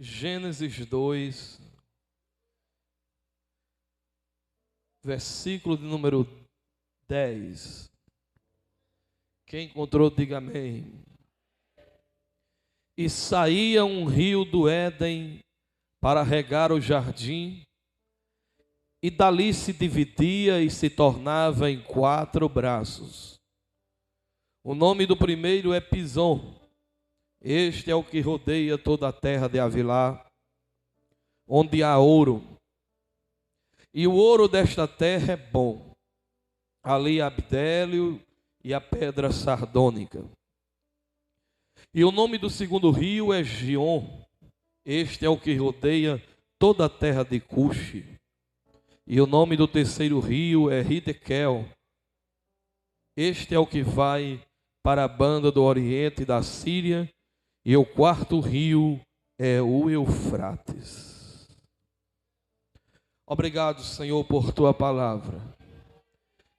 Gênesis 2, versículo de número 10. Quem encontrou, diga amém. E saía um rio do Éden para regar o jardim, e dali se dividia e se tornava em 4 braços. O nome do primeiro é Pison. Este é o que rodeia toda a terra de Havilá, onde há ouro. E o ouro desta terra é bom. Ali há bdélio e a pedra sardônica. E o nome do segundo rio é Gion. Este é o que rodeia toda a terra de Cuxi. E o nome do terceiro rio é Hidekel. Este é o que vai para a banda do oriente da Síria. E o quarto rio é o Eufrates. Obrigado, Senhor, por tua palavra.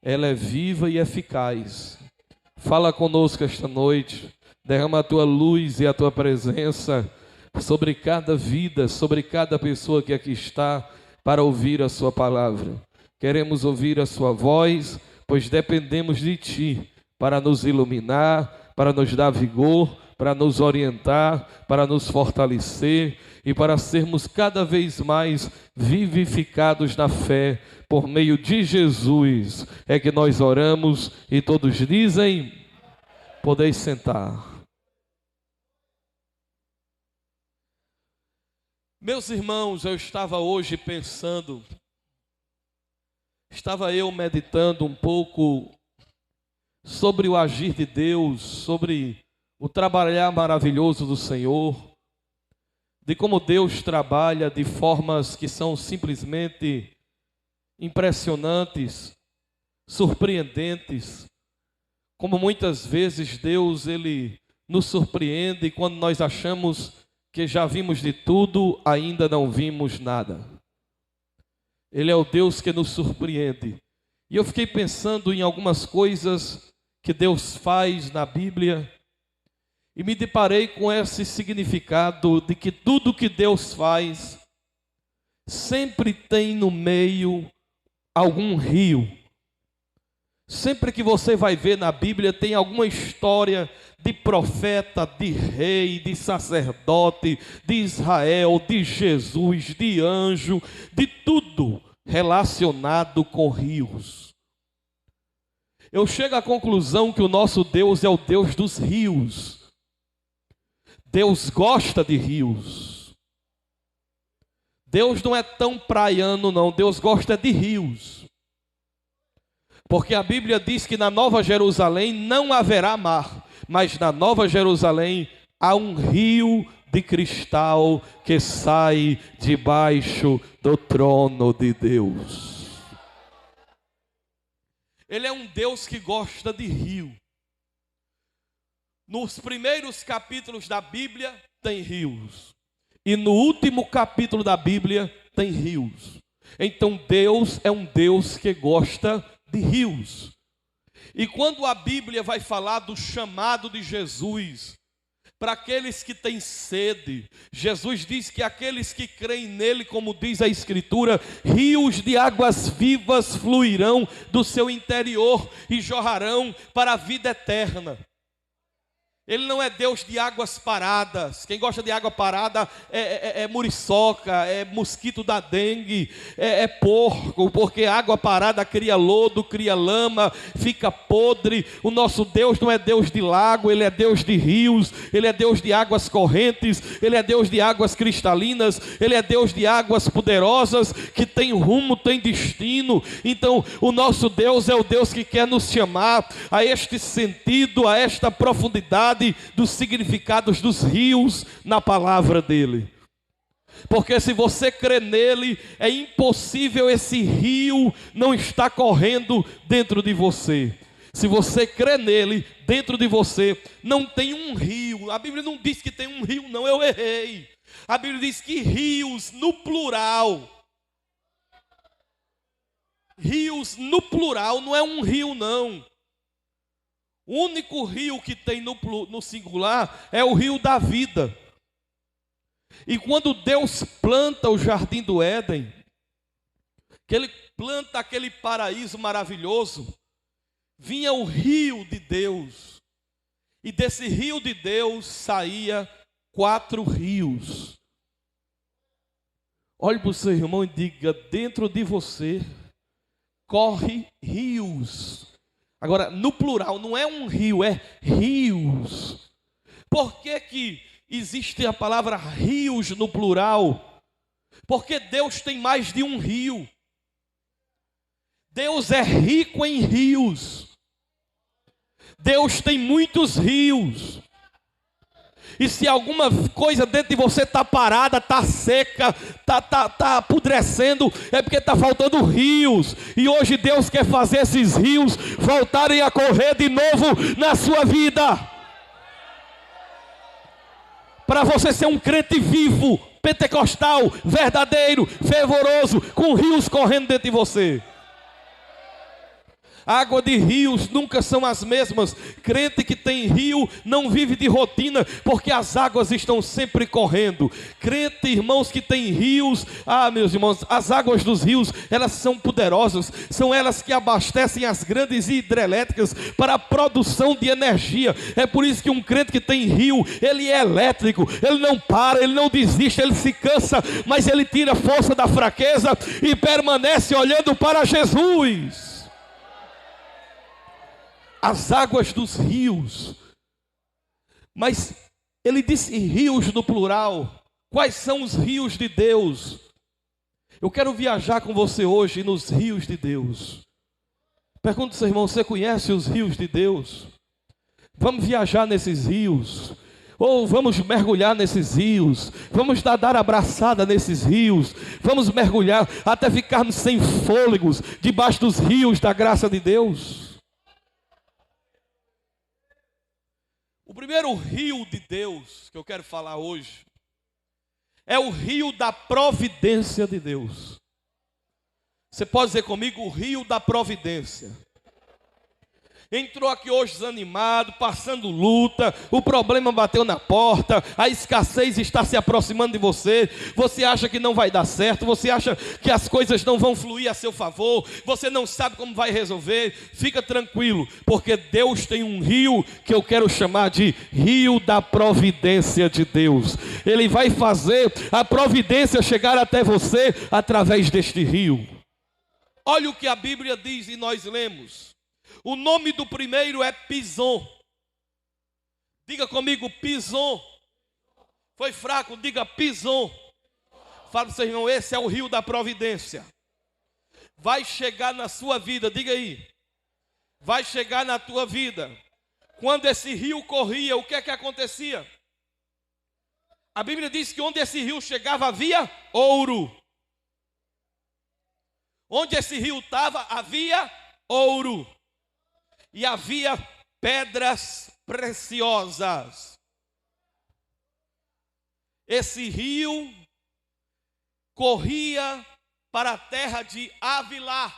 Ela é viva e eficaz. Fala conosco esta noite. Derrama a tua luz e a tua presença sobre cada vida, sobre cada pessoa que aqui está para ouvir a sua palavra. Queremos ouvir a sua voz, pois dependemos de ti para nos iluminar, para nos dar vigor, para nos orientar, para nos fortalecer e para sermos cada vez mais vivificados na fé. Por meio de Jesus é que nós oramos e todos dizem: podeis sentar. Meus irmãos, eu estava hoje pensando, estava eu meditando um pouco sobre o agir de Deus, sobre o trabalhar maravilhoso do Senhor, de como Deus trabalha de formas que são simplesmente impressionantes, surpreendentes, como muitas vezes Deus, Ele nos surpreende quando nós achamos que já vimos de tudo, ainda não vimos nada. Ele é o Deus que nos surpreende. E eu fiquei pensando em algumas coisas que Deus faz na Bíblia, e me deparei com esse significado de que tudo que Deus faz sempre tem no meio algum rio. Sempre que você vai ver na Bíblia tem alguma história de profeta, de rei, de sacerdote, de Israel, de Jesus, de anjo, de tudo relacionado com rios. Eu chego à conclusão que o nosso Deus é o Deus dos rios. Deus gosta de rios. Deus não é tão praiano, não. Deus gosta de rios. Porque a Bíblia diz que na Nova Jerusalém não haverá mar, mas na Nova Jerusalém há um rio de cristal que sai debaixo do trono de Deus. Ele é um Deus que gosta de rio. Nos primeiros capítulos da Bíblia tem rios. E no último capítulo da Bíblia tem rios. Então Deus é um Deus que gosta de rios. E quando a Bíblia vai falar do chamado de Jesus para aqueles que têm sede, Jesus diz que aqueles que creem nele, como diz a Escritura, rios de águas vivas fluirão do seu interior e jorrarão para a vida eterna. Ele não é Deus de águas paradas. Quem gosta de água parada é muriçoca, é mosquito da dengue, é porco, porque água parada cria lodo, cria lama, fica podre. O nosso Deus não é Deus de lago, Ele é Deus de rios, Ele é Deus de águas correntes, Ele é Deus de águas cristalinas, Ele é Deus de águas poderosas, que tem rumo, tem destino. Então o nosso Deus é o Deus que quer nos chamar a este sentido, a esta profundidade dos significados dos rios na palavra dele. Porque se você crê nele, é impossível esse rio não estar correndo dentro de você. Se você crê nele, dentro de você não tem um rio. A Bíblia não diz que tem um rio, não, eu errei. A Bíblia diz que rios no plural. Rios no plural, não é um rio não. O único rio que tem no singular é o rio da vida. E quando Deus planta o jardim do Éden, que Ele planta aquele paraíso maravilhoso, vinha o rio de Deus, e desse rio de Deus saía 4 rios. Olhe para o seu irmão e diga: dentro de você corre rios. Agora, no plural, não é um rio, é rios. Por que existe a palavra rios no plural? Porque Deus tem mais de um rio. Deus é rico em rios. Deus tem muitos rios. E se alguma coisa dentro de você está parada, está seca, está apodrecendo, é porque está faltando rios. E hoje Deus quer fazer esses rios voltarem a correr de novo na sua vida. Para você ser um crente vivo, pentecostal, verdadeiro, fervoroso, com rios correndo dentro de você. Água de rios nunca são as mesmas. Crente que tem rio não vive de rotina, porque as águas estão sempre correndo. Crente, irmãos, que tem rios, meus irmãos, as águas dos rios, elas são poderosas. São elas que abastecem as grandes hidrelétricas para a produção de energia. É por isso que um crente que tem rio, ele é elétrico. Ele não para, ele não desiste, ele se cansa, mas ele tira a força da fraqueza e permanece olhando para Jesus. As águas dos rios. Mas ele disse rios no plural. Quais são os rios de Deus? Eu quero viajar com você hoje nos rios de Deus. Pergunta ao seu irmão: você conhece os rios de Deus? Vamos viajar nesses rios. Ou vamos mergulhar nesses rios. Vamos dar abraçada nesses rios. Vamos mergulhar até ficarmos sem fôlegos debaixo dos rios da graça de Deus. O primeiro rio de Deus que eu quero falar hoje é o rio da providência de Deus. Você pode dizer comigo: o rio da providência. Entrou aqui hoje desanimado, passando luta, o problema bateu na porta, a escassez está se aproximando de você, você acha que não vai dar certo, você acha que as coisas não vão fluir a seu favor, você não sabe como vai resolver. Fica tranquilo, porque Deus tem um rio que eu quero chamar de rio da providência de Deus. Ele vai fazer a providência chegar até você através deste rio. Olha o que a Bíblia diz e nós lemos. O nome do primeiro é Pison. Diga comigo: Pison. Foi fraco, diga Pison. Fala para o seu irmão: esse é o rio da providência. Vai chegar na sua vida, diga aí. Vai chegar na tua vida. Quando esse rio corria, o que é que acontecia? A Bíblia diz que onde esse rio chegava havia ouro. Onde esse rio estava havia ouro. E havia pedras preciosas. Esse rio corria para a terra de Avilá.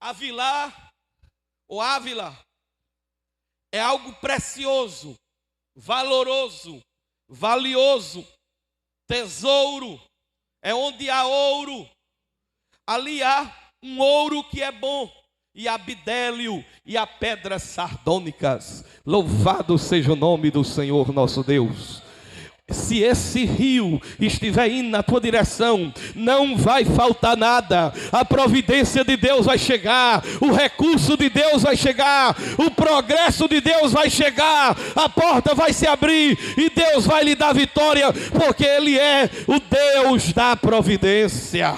Avilá, ou Ávila, é algo precioso, valoroso, valioso, tesouro. É onde há ouro. Ali há um ouro que é bom. E a bidélio e a pedras sardônicas. Louvado seja o nome do Senhor nosso Deus. Se esse rio estiver indo na tua direção, não vai faltar nada. A providência de Deus vai chegar, o recurso de Deus vai chegar, o progresso de Deus vai chegar, a porta vai se abrir e Deus vai lhe dar vitória, porque Ele é o Deus da providência.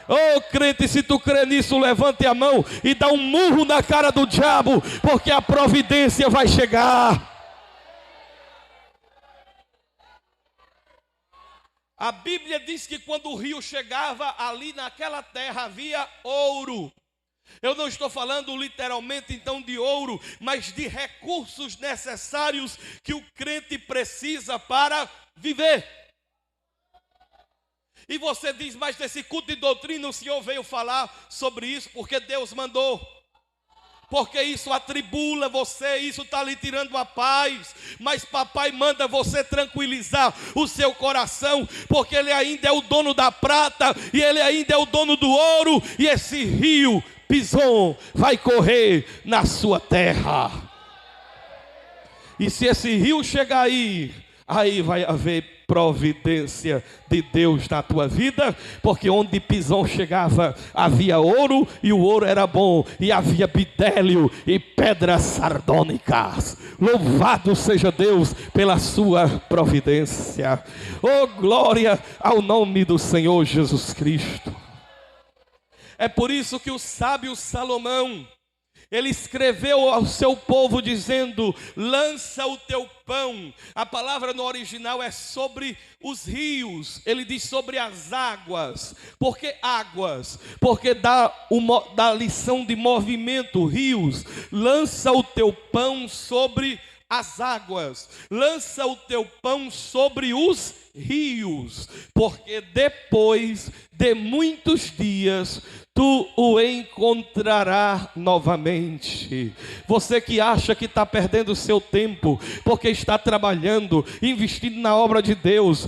Oh, crente, se tu crê nisso, levante a mão e dá um murro na cara do diabo, porque a providência vai chegar. A Bíblia diz que quando o rio chegava, ali naquela terra havia ouro. Eu não estou falando literalmente então de ouro, mas de recursos necessários que o crente precisa para viver. E você diz: mas desse culto de doutrina o Senhor veio falar sobre isso porque Deus mandou. porque isso atribula você, isso está lhe tirando a paz, mas papai manda você tranquilizar o seu coração, porque ele ainda é o dono da prata, e ele ainda é o dono do ouro, e esse rio Pison vai correr na sua terra. E se esse rio chegar aí vai haver providência de Deus na tua vida, porque onde Pison chegava havia ouro, e o ouro era bom, e havia bidélio e pedras sardônicas. Louvado seja Deus pela sua providência. Oh, glória ao nome do Senhor Jesus Cristo. É por isso que o sábio Salomão, ele escreveu ao seu povo dizendo: lança o teu pão. A palavra no original é sobre os rios. Ele diz sobre as águas. Por que águas? Porque dá lição de movimento, rios. Lança o teu pão sobre as águas. Lança o teu pão sobre os rios. Porque depois de muitos dias tu o encontrarás novamente. Você que acha que está perdendo o seu tempo, porque está trabalhando, investindo na obra de Deus,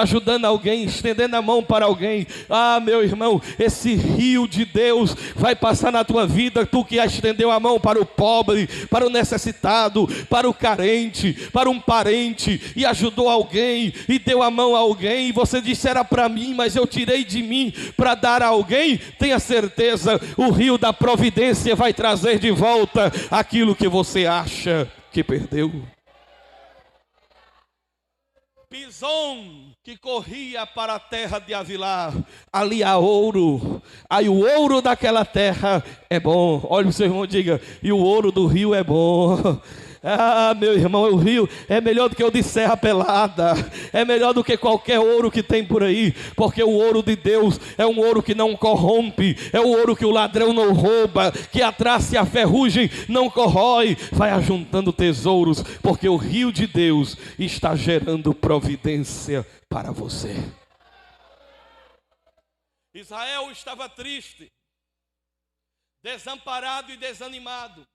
ajudando alguém, estendendo a mão para alguém. Ah, meu irmão, esse rio de Deus vai passar na tua vida. Tu que estendeu a mão para o pobre, para o necessitado, para o carente, para um parente, e ajudou alguém, e deu a mão a alguém, e você disse: era para mim, mas eu tirei de mim para dar a alguém. Tenha certeza, o rio da providência vai trazer de volta aquilo que você acha que perdeu. Pison, que corria para a terra de Avilá, ali há ouro. Aí o ouro daquela terra é bom. Olha o seu irmão, diga: e o ouro do rio é bom. Ah, meu irmão, o rio é melhor do que o de Serra Pelada, é melhor do que qualquer ouro que tem por aí, porque o ouro de Deus é um ouro que não corrompe, é o ouro que o ladrão não rouba, que a traça e a ferrugem não corrói. Vai ajuntando tesouros, porque o rio de Deus está gerando providência para você. Israel estava triste, desamparado e desanimado.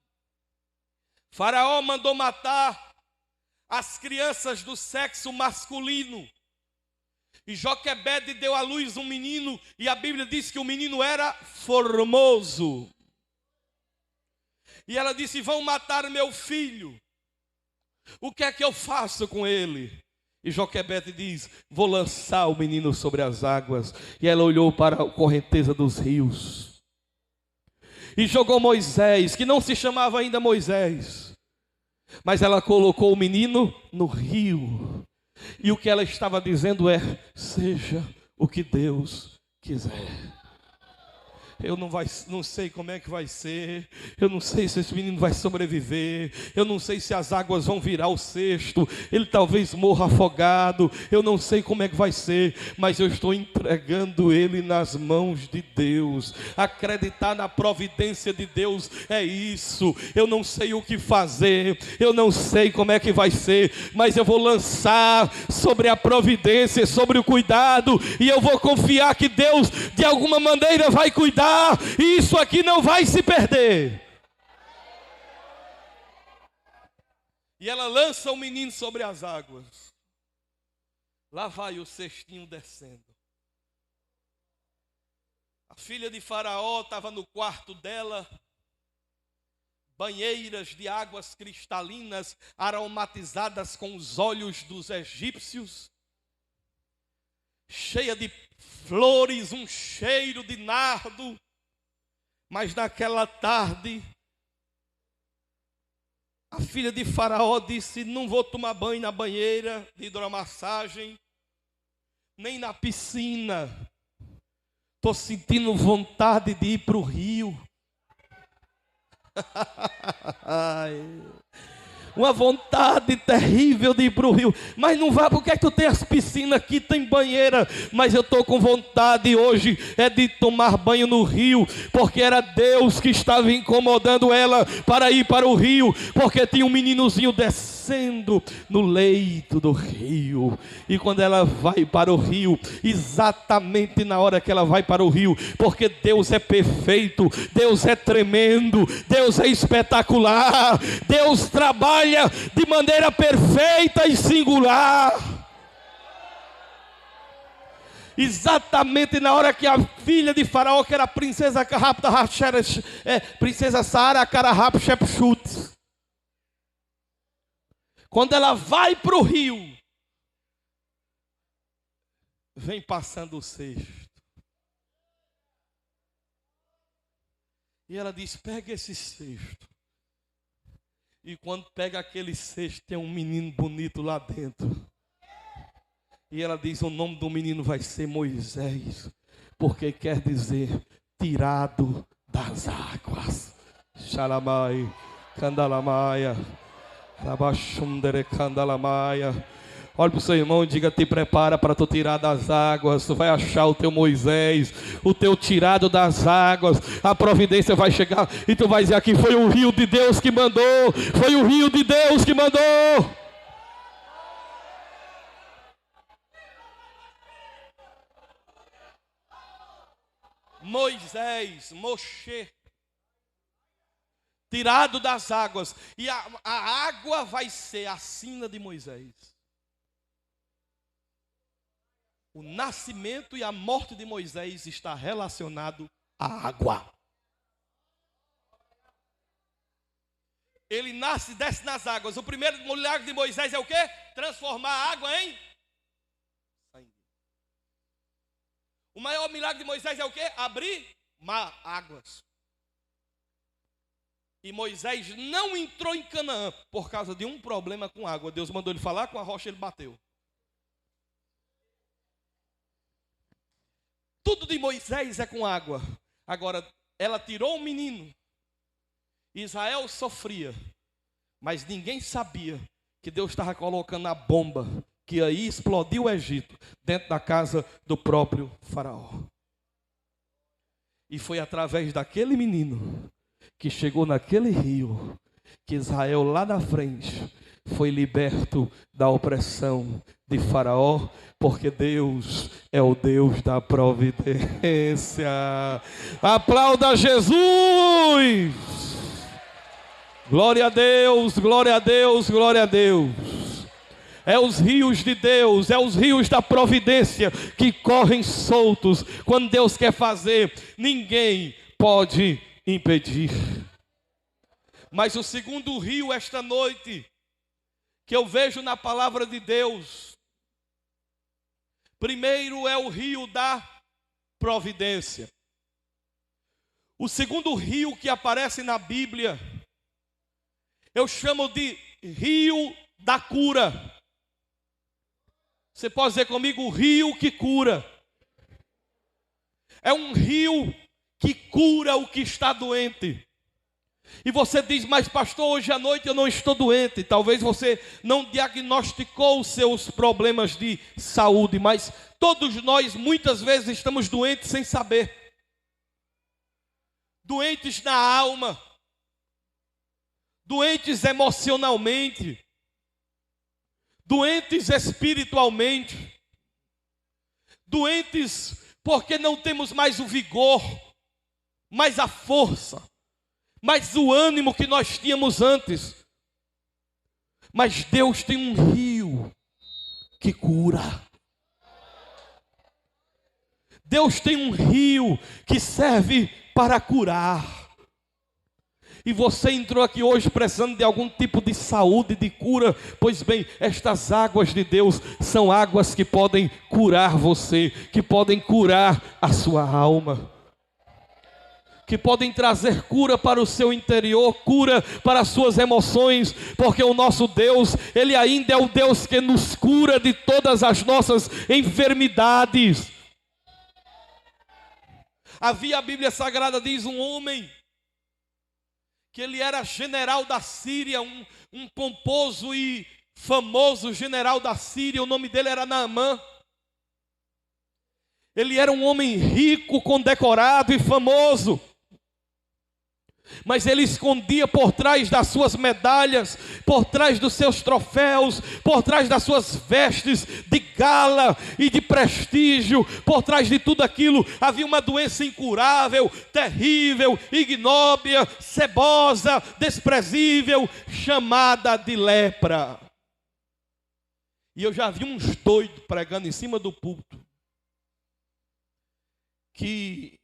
Faraó mandou matar as crianças do sexo masculino. E Joquebede deu à luz um menino, e a Bíblia diz que o menino era formoso. E ela disse: vão matar meu filho. O que é que eu faço com ele? E Joquebede diz: vou lançar o menino sobre as águas. E ela olhou para a correnteza dos rios e jogou Moisés, que não se chamava ainda Moisés, mas ela colocou o menino no rio. E o que ela estava dizendo é: seja o que Deus quiser. Eu não sei como é que vai ser. Eu não sei se esse menino vai sobreviver. Eu não sei se as águas vão virar o cesto. Ele talvez morra afogado. Eu não sei como é que vai ser, mas eu estou entregando ele nas mãos de Deus. Acreditar na providência de Deus é isso. Eu não sei o que fazer, eu não sei como é que vai ser, mas eu vou lançar sobre a providência, sobre o cuidado, e eu vou confiar que Deus de alguma maneira vai cuidar. E isso aqui não vai se perder. E ela lança o menino sobre as águas. Lá vai o cestinho descendo. A filha de Faraó estava no quarto dela. Banheiras de águas cristalinas aromatizadas com os olhos dos egípcios, cheia de flores, um cheiro de nardo. Mas naquela tarde, a filha de Faraó disse: não vou tomar banho na banheira de hidromassagem, nem na piscina. Estou sentindo vontade de ir para o rio. Uma vontade terrível de ir para o rio. Mas não vá, porque é que tu tem as piscinas aqui, tem banheira. Mas eu estou com vontade hoje de tomar banho no rio, porque era Deus que estava incomodando ela para ir para o rio, porque tinha um meninozinho descendo descendo no leito do rio. E quando ela vai para o rio, exatamente na hora que ela vai para o rio, porque Deus é perfeito, Deus é tremendo, Deus é espetacular, Deus trabalha de maneira perfeita e singular. Exatamente na hora que a filha de Faraó, que era a princesa princesa Sara Hatshepsut, quando ela vai para o rio, vem passando o cesto. E ela diz: pega esse cesto. E quando pega aquele cesto, tem um menino bonito lá dentro. E ela diz: o nome do menino vai ser Moisés, porque quer dizer tirado das águas. Shalamai, Kandalamaia, Rabashundere Kandalamaia. Olha para o seu irmão e diga: te prepara para tu tirar das águas. Tu vai achar o teu Moisés, o teu tirado das águas. A providência vai chegar e tu vai dizer: aqui foi o rio de Deus que mandou. Foi o rio de Deus que mandou. Moisés, Moshe, tirado das águas, e a água vai ser a sina de Moisés. O nascimento e a morte de Moisés está relacionado à água. Ele nasce e desce nas águas. O primeiro milagre de Moisés é o quê? Transformar a água em sangue. O maior milagre de Moisés é o quê? Abrir águas. E Moisés não entrou em Canaã por causa de um problema com água. Deus mandou ele falar com a rocha, ele bateu. Tudo de Moisés é com água. Agora, ela tirou o menino. Israel sofria, mas ninguém sabia que Deus estava colocando a bomba que aí explodiu o Egito dentro da casa do próprio Faraó. E foi através daquele menino que chegou naquele rio que Israel lá na frente foi liberto da opressão de Faraó, porque Deus é o Deus da providência. Aplauda Jesus! Glória a Deus, glória a Deus, glória a Deus. É os rios de Deus, é os rios da providência que correm soltos. Quando Deus quer fazer, ninguém pode impedir. Mas o segundo rio esta noite, que eu vejo na palavra de Deus, primeiro é o rio da providência. O segundo rio que aparece na Bíblia, eu chamo de rio da cura. Você pode dizer comigo: o rio que cura. É um rio que cura o que está doente. E você diz: mas pastor, hoje à noite eu não estou doente. Talvez você não diagnosticou os seus problemas de saúde, mas todos nós muitas vezes estamos doentes sem saber. Doentes na alma. Doentes emocionalmente. Doentes espiritualmente. Doentes porque não temos mais o vigor, mais a força, mais o ânimo que nós tínhamos antes. Mas Deus tem um rio que cura. Deus tem um rio que serve para curar. E você entrou aqui hoje precisando de algum tipo de saúde, de cura. Pois bem, estas águas de Deus são águas que podem curar você, que podem curar a sua alma, que podem trazer cura para o seu interior, cura para as suas emoções, porque o nosso Deus, Ele ainda é o Deus que nos cura de todas as nossas enfermidades. Havia, a Bíblia Sagrada diz, um homem que ele era general da Síria, um pomposo e famoso general da Síria. O nome dele era Naamã. Ele era um homem rico, condecorado e famoso. Mas ele escondia por trás das suas medalhas, por trás dos seus troféus, por trás das suas vestes de gala e de prestígio, por trás de tudo aquilo havia uma doença incurável, terrível, ignóbia, cebosa, desprezível, chamada de lepra. E eu já vi uns doidos pregando em cima do púlpito que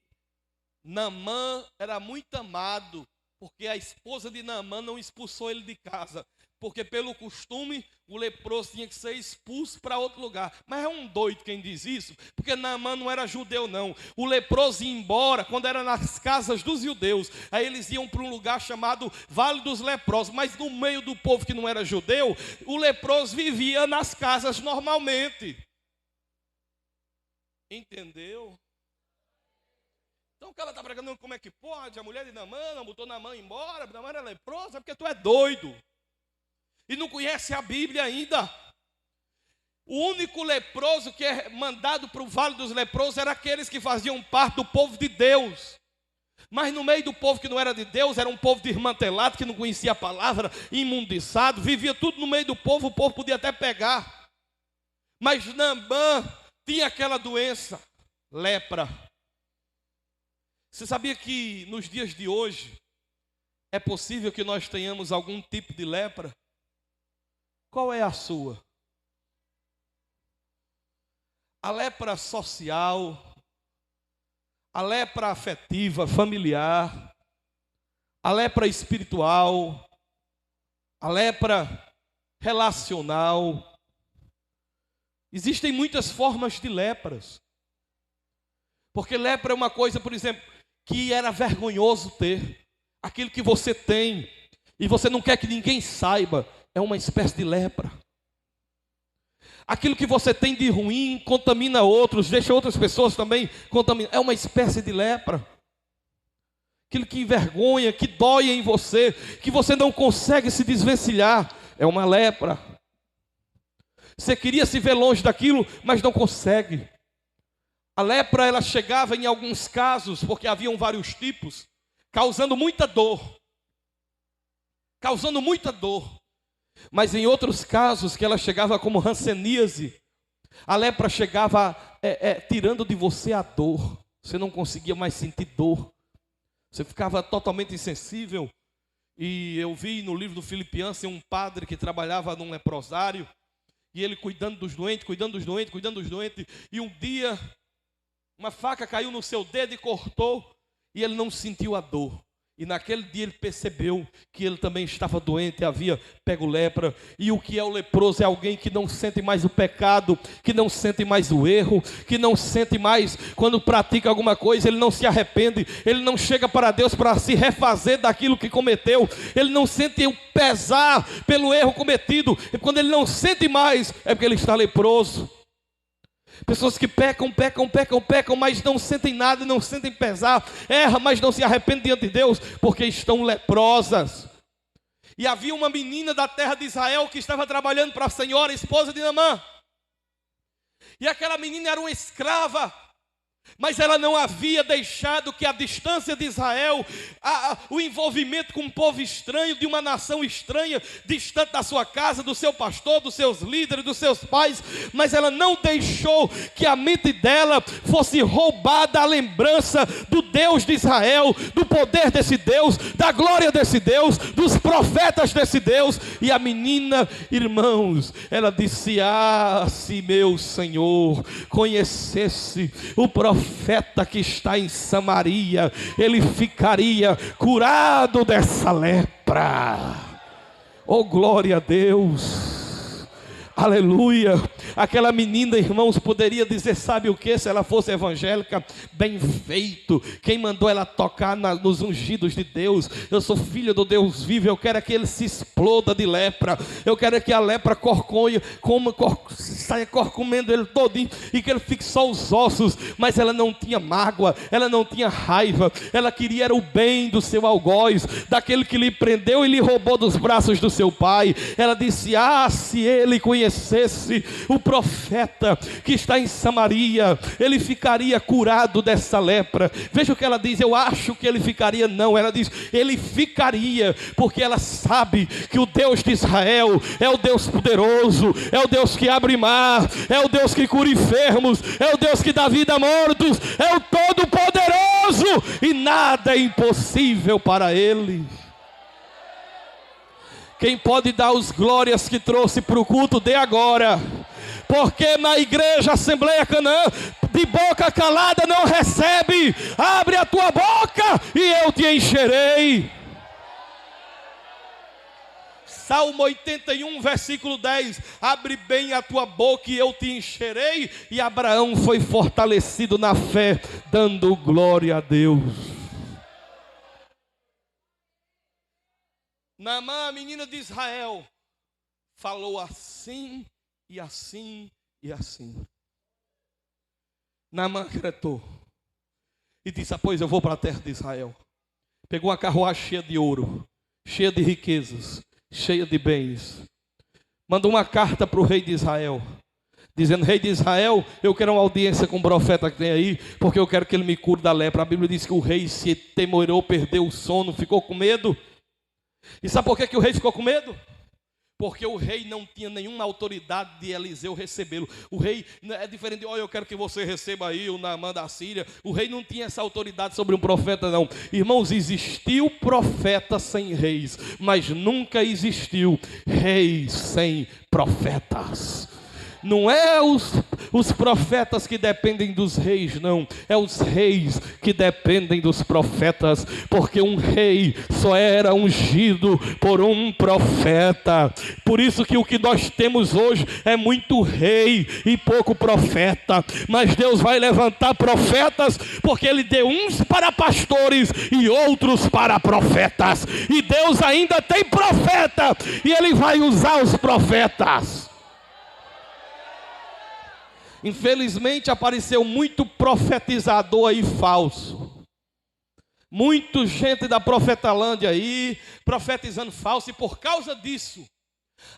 Naamã era muito amado, porque a esposa de Naamã não expulsou ele de casa, porque pelo costume o leproso tinha que ser expulso para outro lugar. Mas é um doido quem diz isso, porque Naamã não era judeu não. O leproso ia embora quando era nas casas dos judeus, aí eles iam para um lugar chamado Vale dos Leprosos, mas no meio do povo que não era judeu, o leproso vivia nas casas normalmente. Entendeu? Então o cara está pregando como é que pode, a mulher de Naamã não botou Naamã embora, Naamã era leprosa, porque tu é doido. E não conhece a Bíblia ainda. O único leproso que é mandado para o Vale dos Leprosos era aqueles que faziam parte do povo de Deus. Mas no meio do povo que não era de Deus, era um povo desmantelado, que não conhecia a palavra, imundiçado, vivia tudo no meio do povo, o povo podia até pegar. Mas Naamã tinha aquela doença, lepra. Você sabia que nos dias de hoje é possível que nós tenhamos algum tipo de lepra? Qual é a sua? A lepra social, a lepra afetiva, familiar, a lepra espiritual, a lepra relacional. Existem muitas formas de lepras. Porque lepra é uma coisa, por exemplo, que era vergonhoso ter. Aquilo que você tem e você não quer que ninguém saiba, é uma espécie de lepra. Aquilo que você tem de ruim contamina outros, deixa outras pessoas também contaminadas, é uma espécie de lepra. Aquilo que envergonha, que dói em você, que você não consegue se desvencilhar, é uma lepra. Você queria se ver longe daquilo, mas não consegue. A lepra, ela chegava em alguns casos, porque haviam vários tipos, causando muita dor. Mas em outros casos, que ela chegava como hanseníase, a lepra chegava tirando de você a dor. Você não conseguia mais sentir dor. Você ficava totalmente insensível. E eu vi no livro do Filipenses um padre que trabalhava num leprosário, e ele cuidando dos doentes, e um dia uma faca caiu no seu dedo e cortou, e ele não sentiu a dor. E naquele dia ele percebeu que ele também estava doente, havia pego lepra. E o que é o leproso? É alguém que não sente mais o pecado, que não sente mais o erro, que não sente mais, quando pratica alguma coisa, ele não se arrepende, ele não chega para Deus para se refazer daquilo que cometeu, ele não sente o pesar pelo erro cometido. E quando ele não sente mais, é porque ele está leproso. Pessoas que pecam, mas não sentem nada, não sentem pesar, erram, mas não se arrependem diante de Deus, porque estão leprosas. E havia uma menina da terra de Israel que estava trabalhando para a senhora, esposa de Naamã. E aquela menina era uma escrava, mas ela não havia deixado que a distância de Israel, o envolvimento com um povo estranho, de uma nação estranha, distante da sua casa, do seu pastor, dos seus líderes, dos seus pais, mas ela não deixou que a mente dela fosse roubada a lembrança do Deus de Israel, do poder desse Deus, da glória desse Deus, dos profetas desse Deus. E a menina, irmãos, ela disse: se meu Senhor conhecesse o profeta que está em Samaria, ele ficaria curado dessa lepra. Oh, glória a Deus, aleluia. Aquela menina, irmãos, poderia dizer, sabe o que? Se ela fosse evangélica, bem feito. Quem mandou ela tocar nos ungidos de Deus? Eu sou filho do Deus vivo. Eu quero que ele se exploda de lepra. Eu quero que a lepra corconha, saia corcomendo ele todinho e que ele fique só os ossos. Mas ela não tinha mágoa, ela não tinha raiva, ela queria era o bem do seu algoz, daquele que lhe prendeu e lhe roubou dos braços do seu pai. Ela disse: ah, se ele conhecesse o profeta que está em Samaria, ele ficaria curado dessa lepra. Veja o que ela diz: eu acho que ele ficaria. Não, ela diz: ele ficaria, porque ela sabe que o Deus de Israel é o Deus poderoso, é o Deus que abre mar, é o Deus que cura enfermos, é o Deus que dá vida a mortos, é o Todo-Poderoso, e nada é impossível para ele. Quem pode dar os glórias que trouxe para o culto, dê agora. Porque na igreja Assembleia Canaã, de boca calada não recebe. Abre a tua boca e eu te encherei. Salmo 81, versículo 10. Abre bem a tua boca e eu te encherei. E Abraão foi fortalecido na fé, dando glória a Deus. Naamã, a menina de Israel, falou assim e assim e assim. Naamã acreditou e disse: pois eu vou para a terra de Israel. Pegou uma carruagem cheia de ouro, cheia de riquezas, cheia de bens. Mandou uma carta para o rei de Israel, dizendo: rei de Israel, eu quero uma audiência com o profeta que tem aí, porque eu quero que ele me cure da lepra. A Bíblia diz que o rei se temorou, perdeu o sono, ficou com medo. E sabe por que o rei ficou com medo? Porque o rei não tinha nenhuma autoridade de Eliseu recebê-lo. O rei é diferente de: olha, eu quero que você receba aí o Naamã da Síria. O rei não tinha essa autoridade sobre um profeta, não. Irmãos, existiu profeta sem reis, mas nunca existiu reis sem profetas. Não é os profetas que dependem dos reis, não. É os reis que dependem dos profetas. Porque um rei só era ungido por um profeta. Por isso que o que nós temos hoje é muito rei e pouco profeta. Mas Deus vai levantar profetas, porque Ele deu uns para pastores e outros para profetas. E Deus ainda tem profeta, e Ele vai usar os profetas. Infelizmente apareceu muito profetizador aí falso. Muita gente da Profetalândia aí, profetizando falso. E por causa disso,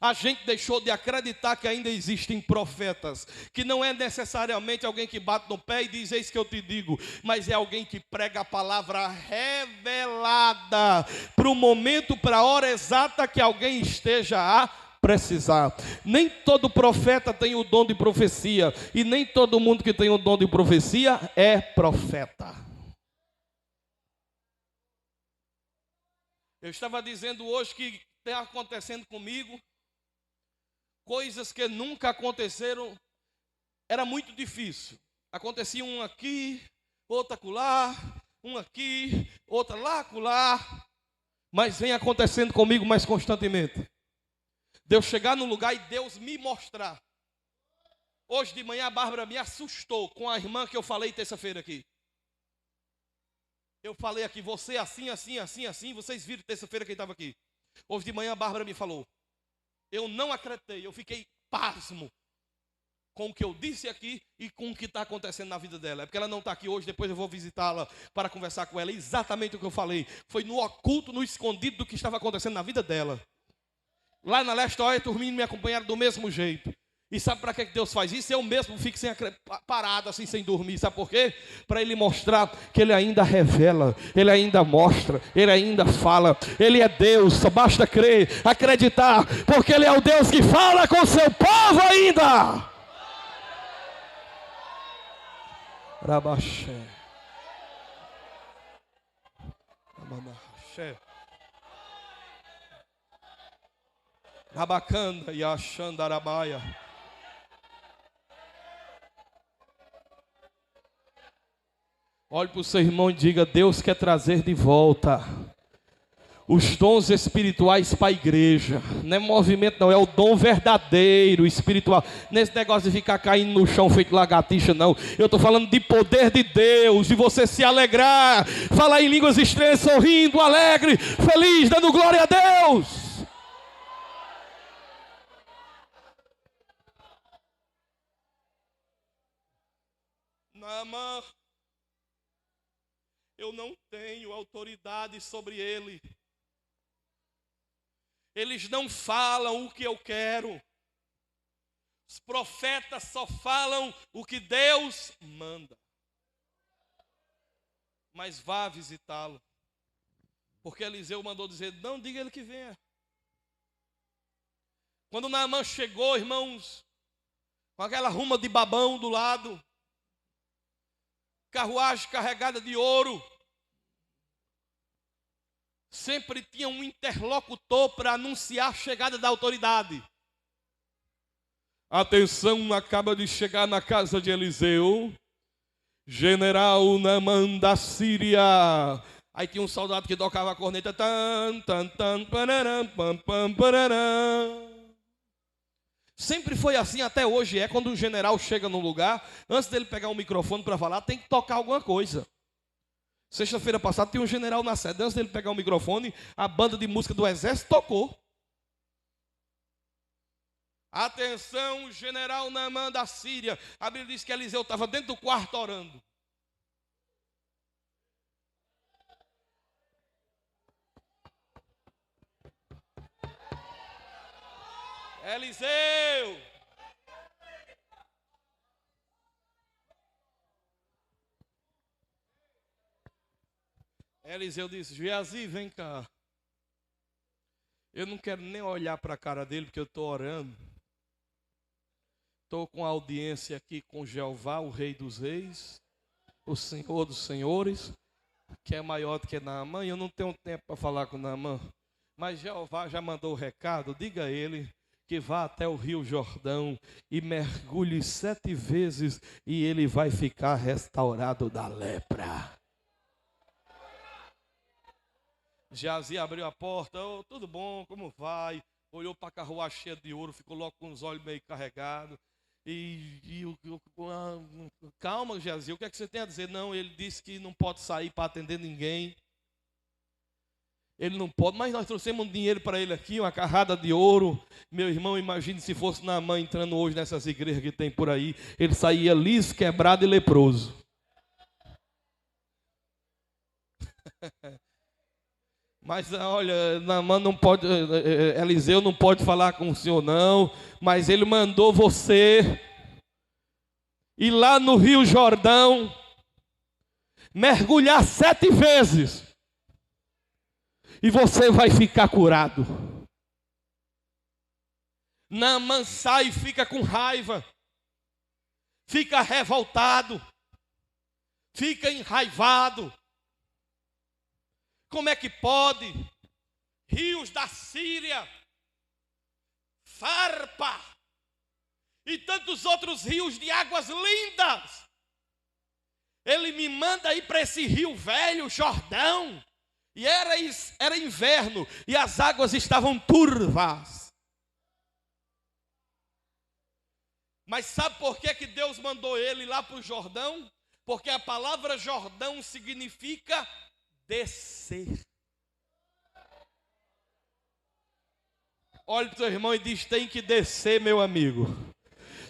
a gente deixou de acreditar que ainda existem profetas. Que não é necessariamente alguém que bate no pé e diz: eis que eu te digo. Mas é alguém que prega a palavra revelada para o momento, para a hora exata que alguém esteja a precisar. Nem todo profeta tem o dom de profecia, e nem todo mundo que tem o dom de profecia é profeta. Eu estava dizendo hoje que está acontecendo comigo coisas que nunca aconteceram. Era muito difícil. Acontecia um aqui, outro acolá, um aqui, outra lá, acolá, mas vem acontecendo comigo mais constantemente. Deus chegar no lugar e Deus me mostrar. Hoje de manhã a Bárbara me assustou com a irmã que eu falei terça-feira aqui. Eu falei aqui: você assim, assim, assim, assim. Vocês viram terça-feira quem estava aqui. Hoje de manhã a Bárbara me falou. Eu não acreditei, eu fiquei pasmo com o que eu disse aqui e com o que está acontecendo na vida dela. É porque ela não está aqui hoje, depois eu vou visitá-la para conversar com ela. Exatamente o que eu falei. Foi no oculto, no escondido do que estava acontecendo na vida dela. Lá na Leste Oeste, os meninos me acompanharam do mesmo jeito. E sabe para que Deus faz isso? Eu mesmo fico parado assim, sem dormir. Sabe por quê? Para Ele mostrar que Ele ainda revela, Ele ainda mostra, Ele ainda fala. Ele é Deus, só basta crer, acreditar, porque Ele é o Deus que fala com o seu povo ainda. Rabaxé. Rabaxé. Rabacanda e Axandarabaia. Olhe para o seu irmão e diga: Deus quer trazer de volta os dons espirituais para a igreja. Não é movimento não, é o dom verdadeiro, espiritual. Nesse negócio de ficar caindo no chão feito lagartixa, não. Eu estou falando de poder de Deus, de você se alegrar, falar em línguas estranhas, sorrindo, alegre, feliz, dando glória a Deus. Naamã, eu não tenho autoridade sobre ele. Eles não falam o que eu quero. Os profetas só falam o que Deus manda. Mas vá visitá-lo. Porque Eliseu mandou dizer, não diga ele que venha. Quando Naamã chegou, irmãos, com aquela ruma de babão do lado, carruagem carregada de ouro, sempre tinha um interlocutor para anunciar a chegada da autoridade. Atenção, acaba de chegar na casa de Eliseu, general Naamã da Síria. Aí tinha um soldado que tocava a corneta. Tan, tan, tan, pararam, pam, pam, pararam. Sempre foi assim, até hoje é. Quando o general chega num lugar, antes dele pegar o microfone para falar, tem que tocar alguma coisa. Sexta-feira passada tinha um general na sede. Antes dele pegar o microfone, a banda de música do exército tocou. Atenção, general Naamã da Síria. A Bíblia diz que Eliseu estava dentro do quarto orando. Eliseu! Eliseu disse, Geazi, vem cá. Eu não quero nem olhar para a cara dele, porque eu estou orando. Estou com a audiência aqui com Jeová, o Rei dos Reis, o Senhor dos Senhores, que é maior do que Naamã. Eu não tenho tempo para falar com Naamã. Mas Jeová já mandou o recado, diga a ele que vá até o Rio Jordão e mergulhe 7 vezes e ele vai ficar restaurado da lepra. Geazi abriu a porta, tudo bom, como vai? Olhou para a carruagem cheia de ouro, ficou logo com os olhos meio carregados. Calma, Geazi, o que é que você tem a dizer? Não, ele disse que não pode sair para atender ninguém. Ele não pode, mas nós trouxemos um dinheiro para ele aqui, uma carrada de ouro. Meu irmão, imagine se fosse Naamã entrando hoje nessas igrejas que tem por aí. Ele saía liso, quebrado e leproso. Mas olha, Naamã não pode, Eliseu não pode falar com o senhor não. Mas ele mandou você ir lá no Rio Jordão, mergulhar 7 vezes. E você vai ficar curado. Naamã sai e fica com raiva. Fica revoltado. Fica enraivado. Como é que pode? Rios da Síria, Farpa e tantos outros rios de águas lindas. Ele me manda ir para esse rio velho, Jordão. E era inverno e as águas estavam turvas. Mas sabe por que Deus mandou ele lá para o Jordão? Porque a palavra Jordão significa descer. Olha para o seu irmão e diz, tem que descer, meu amigo.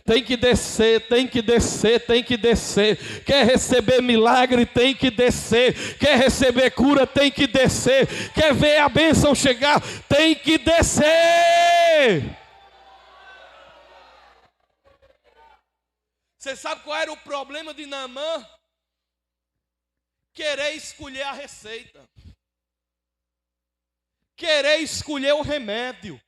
Tem que descer, tem que descer, tem que descer. Quer receber milagre, tem que descer. Quer receber cura, tem que descer. Quer ver a bênção chegar, tem que descer. Você sabe qual era o problema de Naamã? Querer escolher a receita. Querer escolher o remédio.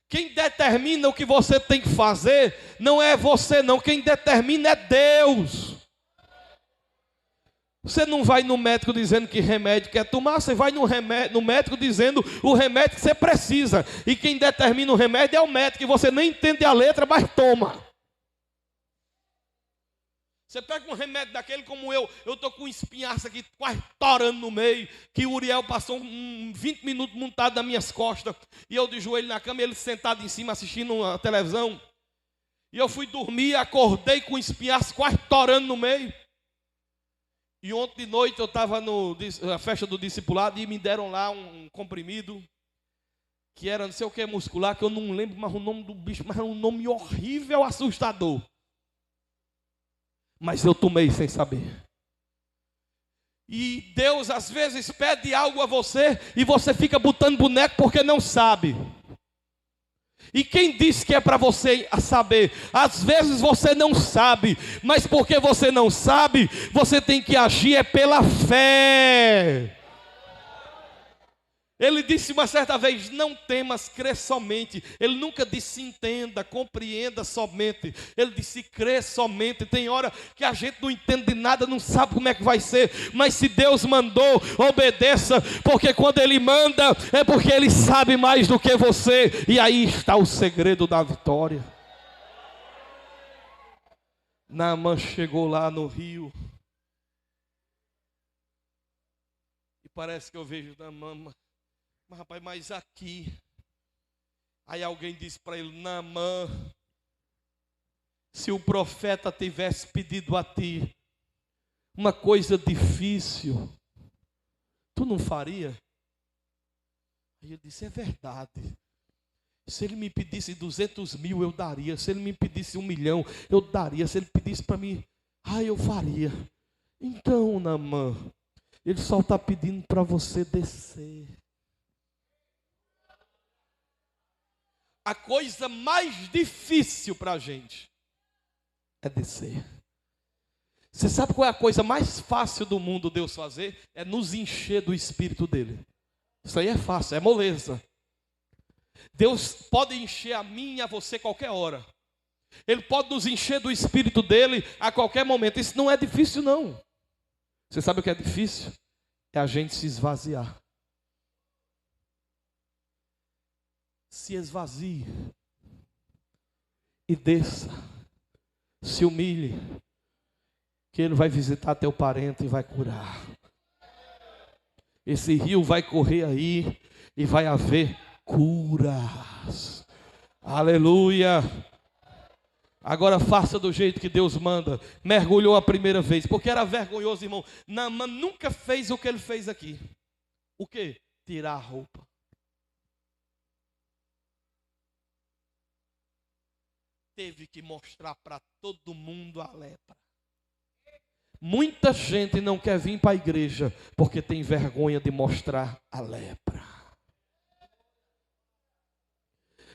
Quem determina o que você tem que fazer não é você não, quem determina é Deus. Você não vai no médico dizendo que remédio quer tomar, você vai no médico dizendo o remédio que você precisa. E quem determina o remédio é o médico, e você nem entende a letra, mas toma. Você pega um remédio daquele como eu estou com um espinhaço aqui quase torando no meio, que o Uriel passou 20 minutos montado nas minhas costas, e eu de joelho na cama, e ele sentado em cima assistindo a televisão, e eu fui dormir, acordei com o espinhaço quase torando no meio, e ontem de noite eu estava na festa do discipulado, e me deram lá um comprimido, que era não sei o que muscular, que eu não lembro mais o nome do bicho, mas era um nome horrível, assustador. Mas eu tomei sem saber. E Deus às vezes pede algo a você e você fica botando boneco porque não sabe. E quem disse que é para você saber? Às vezes você não sabe, mas porque você não sabe, você tem que agir pela fé. Ele disse uma certa vez: não temas, crê somente. Ele nunca disse entenda, compreenda somente. Ele disse crê somente. Tem hora que a gente não entende nada, não sabe como é que vai ser. Mas se Deus mandou, obedeça. Porque quando Ele manda, é porque Ele sabe mais do que você. E aí está o segredo da vitória. Naamã chegou lá no rio. E parece que eu vejo Naamã. Mas rapaz, mas aqui. Aí alguém disse para ele: Naamã, se o profeta tivesse pedido a ti uma coisa difícil, tu não faria? Aí ele disse: é verdade. Se ele me pedisse 200 mil, eu daria. Se ele me pedisse 1 milhão, eu daria. Se ele pedisse para mim, eu faria. Então, Naamã, ele só está pedindo para você descer. A coisa mais difícil para a gente é descer. Você sabe qual é a coisa mais fácil do mundo Deus fazer? É nos encher do Espírito dele. Isso aí é fácil, é moleza. Deus pode encher a mim e a você qualquer hora. Ele pode nos encher do Espírito dele a qualquer momento. Isso não é difícil não. Você sabe o que é difícil? É a gente se esvaziar. Se esvazie e desça, se humilhe, que Ele vai visitar teu parente e vai curar. Esse rio vai correr aí e vai haver curas. Aleluia. Agora faça do jeito que Deus manda. Mergulhou a primeira vez, porque era vergonhoso, irmão. Naamã nunca fez o que ele fez aqui. O quê? Tirar a roupa. Teve que mostrar para todo mundo a lepra. Muita gente não quer vir para a igreja porque tem vergonha de mostrar a lepra.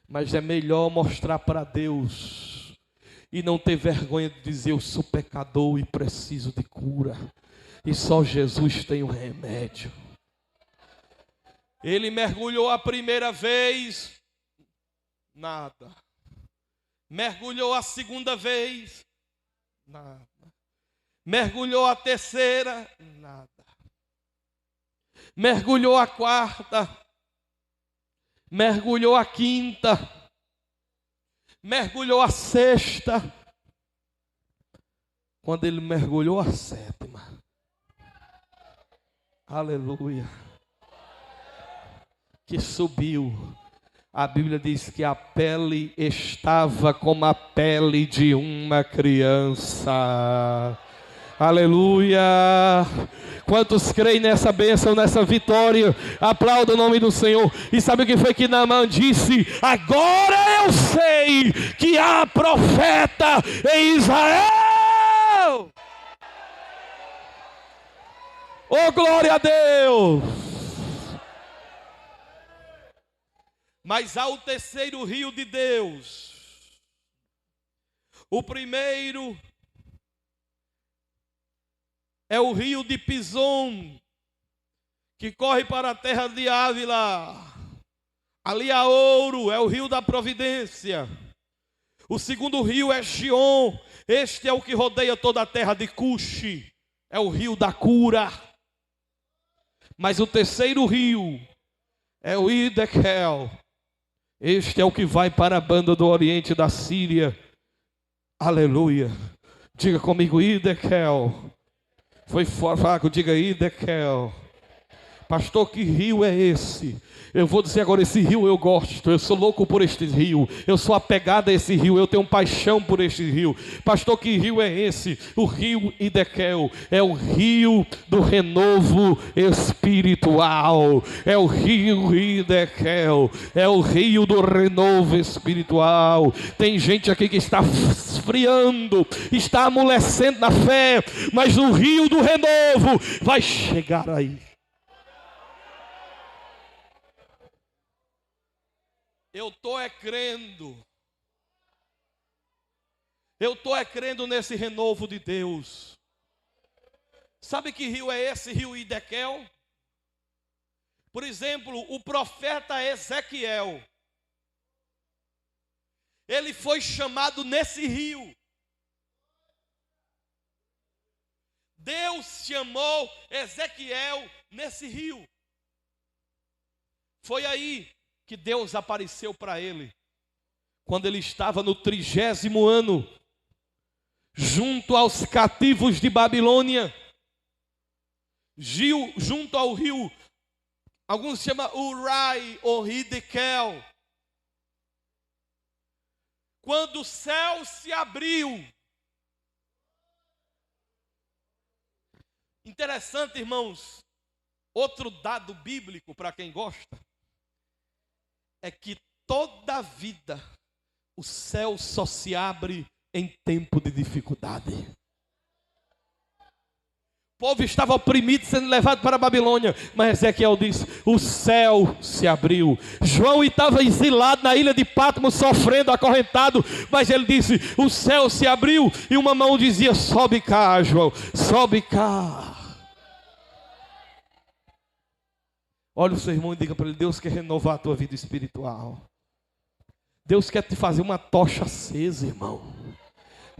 Mas é melhor mostrar para Deus e não ter vergonha de dizer: eu sou pecador e preciso de cura. E só Jesus tem o remédio. Ele mergulhou a primeira vez, nada. Mergulhou a segunda vez, nada. Mergulhou a terceira, nada. Mergulhou a quarta, mergulhou a quinta, mergulhou a sexta. Quando ele mergulhou a sétima, aleluia, que subiu. A Bíblia diz que a pele estava como a pele de uma criança. Aleluia. Quantos creem nessa bênção, nessa vitória? Aplauda o nome do Senhor. E sabe o que foi que Naamã disse? Agora eu sei que há profeta em Israel. Oh, glória a Deus. Mas há o terceiro rio de Deus. O primeiro é o rio de Pison, que corre para a terra de Ávila. Ali há ouro, é o rio da providência. O segundo rio é Gion. Este é o que rodeia toda a terra de Cuxi. É o rio da cura. Mas o terceiro rio é o Idekel. Este é o que vai para a banda do oriente da Síria. Aleluia. Diga comigo, Idekel. Foi fraco, diga Idekel. Pastor, que rio é esse? Eu vou dizer agora, esse rio eu gosto, eu sou louco por este rio, eu sou apegado a esse rio, eu tenho paixão por este rio. Pastor, que rio é esse? O rio Hidekel é o rio do renovo espiritual, é o rio Hidekel, é o rio do renovo espiritual. Tem gente aqui que está esfriando, está amolecendo na fé, mas o rio do renovo vai chegar aí. Eu estou crendo. Eu estou crendo nesse renovo de Deus. Sabe que rio é esse, rio Hidekel? Por exemplo, o profeta Ezequiel. Ele foi chamado nesse rio. Deus chamou Ezequiel nesse rio. Foi aí que Deus apareceu para ele, quando ele estava no 30º ano, junto aos cativos de Babilônia, junto ao rio, alguns chamam Urai ou Hidekel. Quando o céu se abriu. Interessante, irmãos, outro dado bíblico para quem gosta, é que toda a vida o céu só se abre em tempo de dificuldade. O povo estava oprimido, sendo levado para a Babilônia, mas Ezequiel disse, o céu se abriu. João estava exilado na ilha de Patmos, sofrendo, acorrentado, mas ele disse, o céu se abriu, e uma mão dizia, sobe cá, João, sobe cá. Olha o seu irmão e diga para ele, Deus quer renovar a tua vida espiritual. Deus quer te fazer uma tocha acesa, irmão.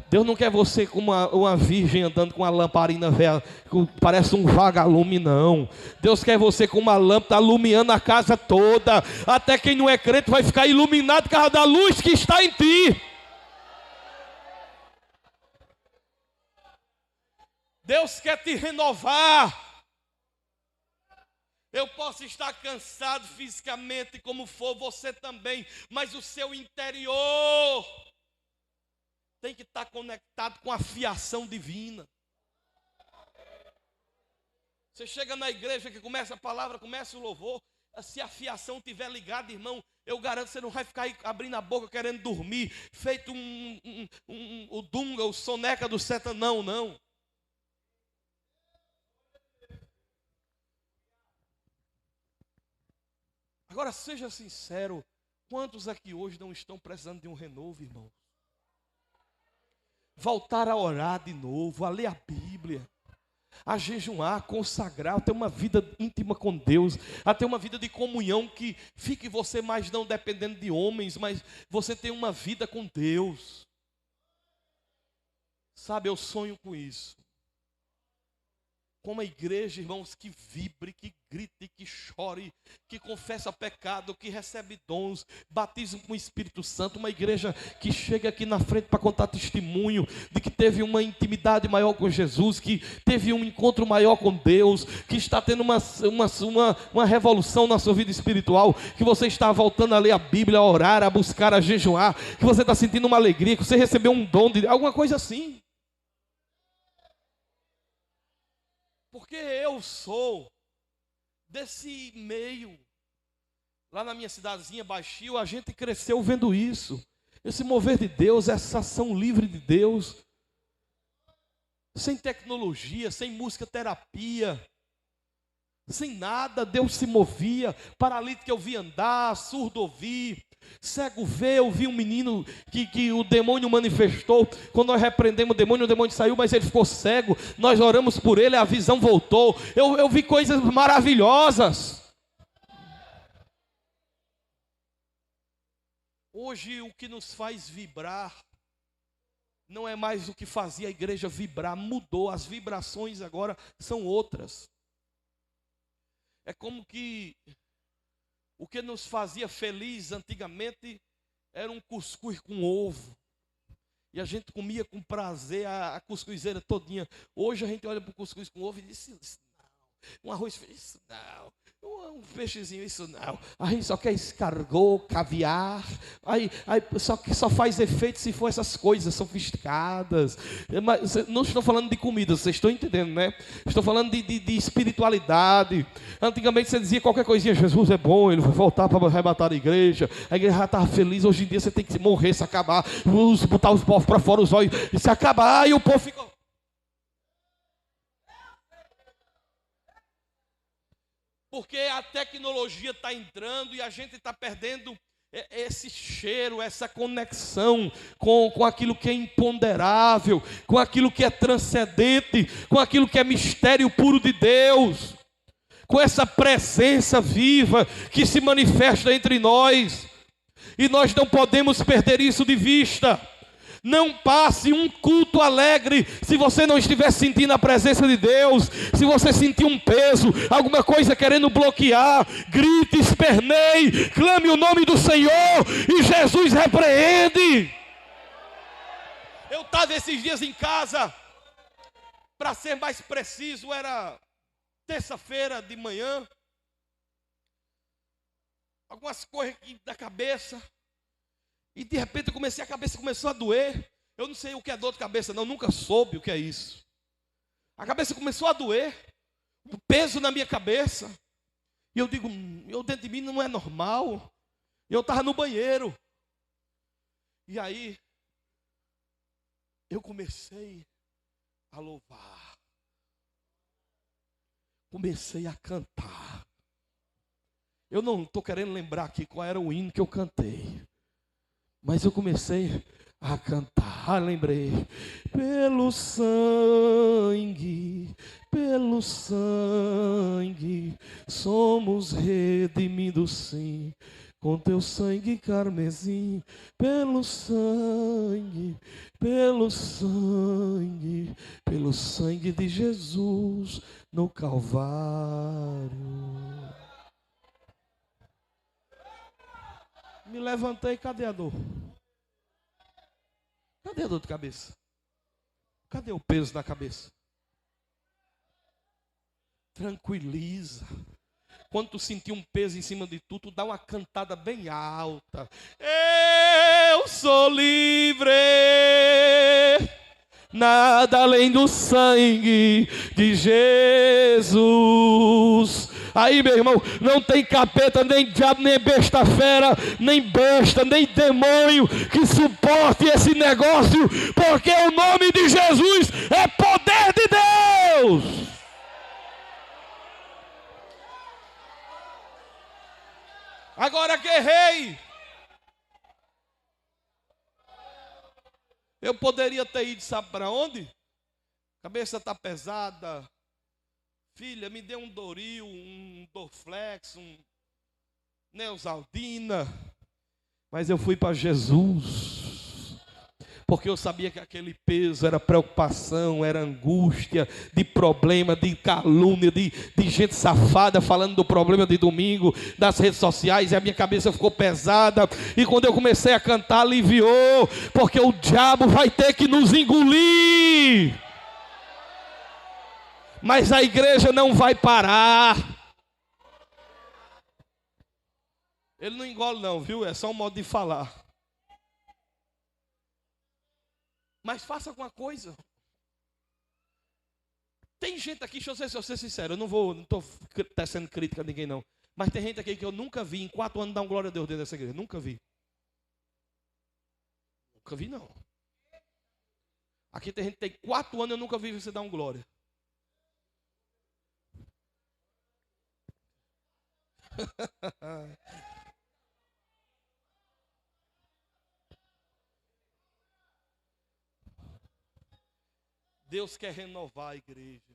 Deus não quer você como uma virgem andando com uma lamparina velha, que parece um vagalume, não. Deus quer você com uma lâmpada iluminando a casa toda. Até quem não é crente vai ficar iluminado por causa da luz que está em ti. Deus quer te renovar. Eu posso estar cansado fisicamente, como for, você também, mas o seu interior tem que estar conectado com a fiação divina. Você chega na igreja que começa a palavra, começa o louvor, se a fiação estiver ligada, irmão, eu garanto que você não vai ficar aí abrindo a boca querendo dormir, feito o Dunga, o soneca do Setanão, não. Agora seja sincero, quantos aqui hoje não estão precisando de um renovo, irmão? Voltar a orar de novo, a ler a Bíblia, a jejuar, a consagrar, a ter uma vida íntima com Deus, a ter uma vida de comunhão que fique você mais não dependendo de homens, mas você tem uma vida com Deus. Sabe, eu sonho com isso. Com uma igreja, irmãos, que vibre, que grite, que chore, que confessa pecado, que recebe dons, batismo com o Espírito Santo. Uma igreja que chega aqui na frente para contar testemunho de que teve uma intimidade maior com Jesus, que teve um encontro maior com Deus, que está tendo uma revolução na sua vida espiritual, que você está voltando a ler a Bíblia, a orar, a buscar, a jejuar, que você está sentindo uma alegria, que você recebeu um dom, de alguma coisa assim. Porque eu sou desse meio. Lá na minha cidadezinha, Baixio, a gente cresceu vendo isso. Esse mover de Deus, essa ação livre de Deus. Sem tecnologia, sem música terapia. Sem nada, Deus se movia. Paralítico eu vi andar, surdo ouvir. Cego ver, eu vi um menino que o demônio manifestou. Quando nós repreendemos o demônio saiu, mas ele ficou cego. Nós oramos por ele, a visão voltou. Eu vi coisas maravilhosas. Hoje o que nos faz vibrar não é mais o que fazia a igreja vibrar, mudou. As vibrações agora são outras. É como que o que nos fazia feliz antigamente era um cuscuz com ovo. E a gente comia com prazer a cuscuzeira todinha. Hoje a gente olha para o cuscuz com ovo e diz, isso não. Um arroz, isso não. Um peixezinho, isso não. A gente só quer escargot, caviar. Aí só faz efeito se for essas coisas sofisticadas. Mas não estou falando de comida, vocês estão entendendo, né? Estou falando de espiritualidade. Antigamente você dizia qualquer coisinha, Jesus é bom, ele vai voltar para arrebatar a igreja já estava feliz. Hoje em dia você tem que morrer, se acabar, botar os povos para fora, os olhos, e se acabar, e o povo fica... Porque a tecnologia está entrando e a gente está perdendo esse cheiro, essa conexão com aquilo que é imponderável, com aquilo que é transcendente, com aquilo que é mistério puro de Deus, com essa presença viva que se manifesta entre nós. E nós não podemos perder isso de vista. Não passe um culto alegre se você não estiver sentindo a presença de Deus. Se você sentir um peso, alguma coisa querendo bloquear, grite, esperneie, clame o nome do Senhor e Jesus repreende. Eu estava esses dias em casa, para ser mais preciso, era terça-feira de manhã. Algumas coisas aqui da cabeça. E de repente a cabeça começou a doer. Eu não sei o que é dor de cabeça, não, nunca soube o que é isso. A cabeça começou a doer, o peso na minha cabeça. E eu digo, eu dentro de mim não é normal. Eu estava no banheiro. E aí, eu comecei a louvar. Comecei a cantar. Eu não estou querendo lembrar aqui qual era o hino que eu cantei. Mas eu comecei a cantar, lembrei. Pelo sangue, somos redimidos sim. Com teu sangue carmesim, pelo sangue de Jesus no Calvário. Me levantei, cadê a dor? Cadê a dor de cabeça? Cadê o peso na cabeça? Tranquiliza. Quando tu sentir um peso em cima de tu, tu dá uma cantada bem alta. Eu sou livre, nada além do sangue de Jesus. Aí, meu irmão, não tem capeta, nem diabo, nem besta fera, nem besta, nem demônio que suporte esse negócio, porque o nome de Jesus é poder de Deus. Agora, guerrei. Eu poderia ter ido, sabe para onde? A cabeça está pesada. Filha, me dê um Doril, um Dorflex, um Neosaldina. Mas eu fui para Jesus. Porque eu sabia que aquele peso era preocupação, era angústia, de problema, de calúnia, de gente safada falando do problema de domingo, das redes sociais, e a minha cabeça ficou pesada. E quando eu comecei a cantar, aliviou, porque o diabo vai ter que nos engolir. Mas a igreja não vai parar. Ele não engole não, viu? É só um modo de falar. Mas faça alguma coisa. Tem gente aqui, deixa eu ser sincero, eu não estou tecendo crítica a ninguém não. Mas tem gente aqui que eu nunca vi em 4 anos dar um glória a Deus dentro dessa igreja. Nunca vi. Nunca vi não. Aqui tem gente que tem 4 anos, eu nunca vi você dar um glória. Deus quer renovar a igreja.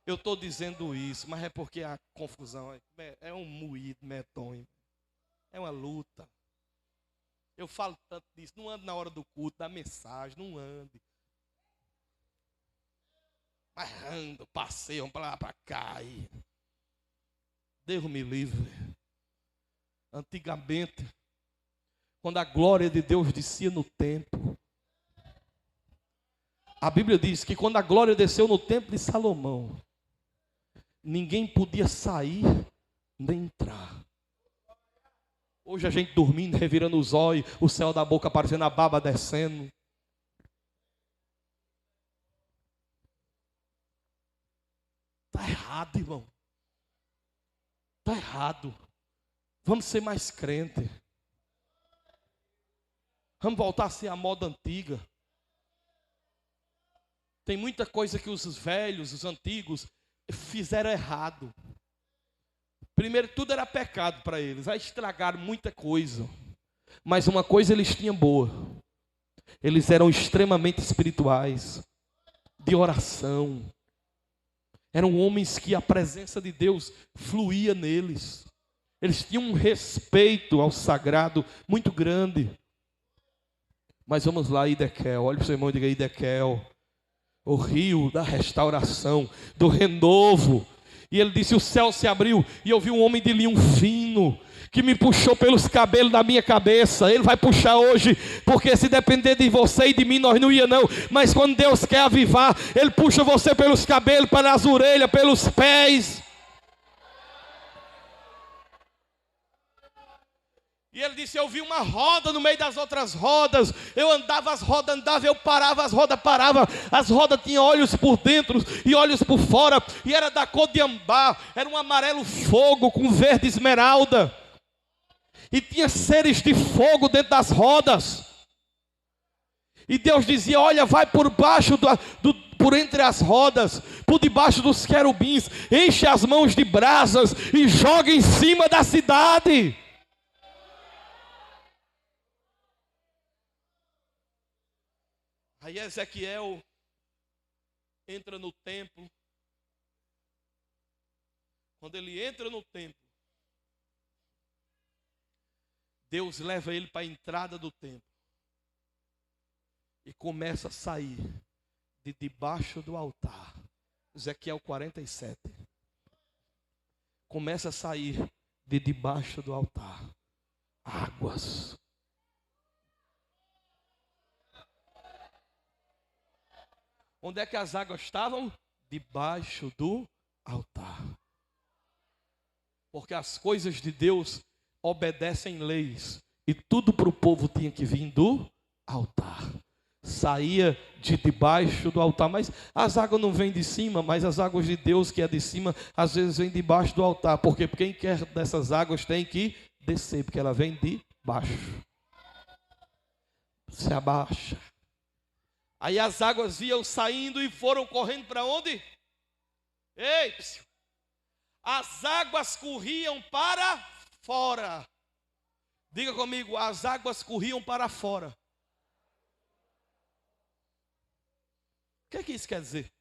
Eu estou dizendo isso, mas é porque a confusão é um moído medonho. É uma luta. Eu falo tanto disso, não ando na hora do culto, da mensagem, não ande. Mas ando, passeio para lá, para cá. Deus me livre. Antigamente, quando a glória de Deus descia no templo, a Bíblia diz que quando a glória desceu no templo de Salomão, ninguém podia sair nem entrar. Hoje a gente dormindo, revirando os olhos, o céu da boca aparecendo, a baba descendo. Está errado, irmão. Está errado. Vamos ser mais crente. Vamos voltar a ser a moda antiga. Tem muita coisa que os velhos, os antigos, fizeram errado. Primeiro, tudo era pecado para eles. Aí estragaram muita coisa. Mas uma coisa eles tinham boa. Eles eram extremamente espirituais, de oração. Eram homens que a presença de Deus fluía neles. Eles tinham um respeito ao sagrado muito grande. Mas vamos lá, Idequel. Olha para o seu irmão e diga: Idequel, o rio da restauração, do renovo. E ele disse: o céu se abriu e eu vi um homem de linho fino, que me puxou pelos cabelos da minha cabeça. Ele vai puxar hoje, porque se depender de você e de mim, nós não ia não. Mas quando Deus quer avivar, Ele puxa você pelos cabelos, pelas orelhas, pelos pés. E ele disse: eu vi uma roda no meio das outras rodas. Eu andava, as rodas andavam, eu parava, as rodas paravam. As rodas tinham olhos por dentro e olhos por fora. E era da cor de ambá. Era um amarelo fogo com verde esmeralda. E tinha seres de fogo dentro das rodas. E Deus dizia: olha, vai por baixo por entre as rodas, por debaixo dos querubins, enche as mãos de brasas e joga em cima da cidade. Aí Ezequiel entra no templo. Quando ele entra no templo, Deus leva ele para a entrada do templo e começa a sair de debaixo do altar. Ezequiel 47. Começa a sair de debaixo do altar águas. Onde é que as águas estavam? Debaixo do altar. Porque as coisas de Deus obedecem leis. E tudo para o povo tinha que vir do altar. Saía de debaixo do altar. Mas as águas não vêm de cima, mas as águas de Deus que é de cima, às vezes vêm debaixo do altar. Porque quem quer dessas águas tem que descer, porque ela vem de baixo. Se abaixa. Aí as águas iam saindo e foram correndo para onde? Ei, as águas corriam para fora. Diga comigo: as águas corriam para fora. O que isso quer dizer?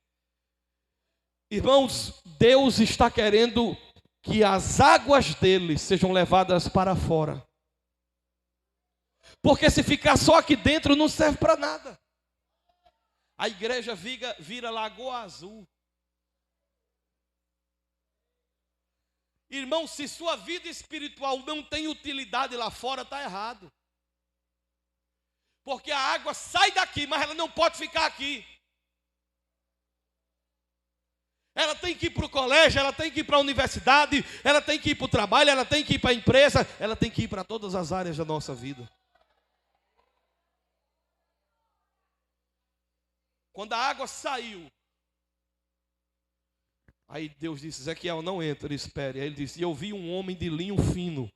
Irmãos, Deus está querendo que as águas dele sejam levadas para fora. Porque se ficar só aqui dentro não serve para nada. A igreja vira Lagoa Azul. Irmão, se sua vida espiritual não tem utilidade lá fora, está errado. Porque a água sai daqui, mas ela não pode ficar aqui. Ela tem que ir para o colégio, ela tem que ir para a universidade, ela tem que ir para o trabalho, ela tem que ir para a empresa, ela tem que ir para todas as áreas da nossa vida. Quando a água saiu, aí Deus disse: Ezequiel, não entre, espere. Aí ele disse: eu vi um homem de linho fino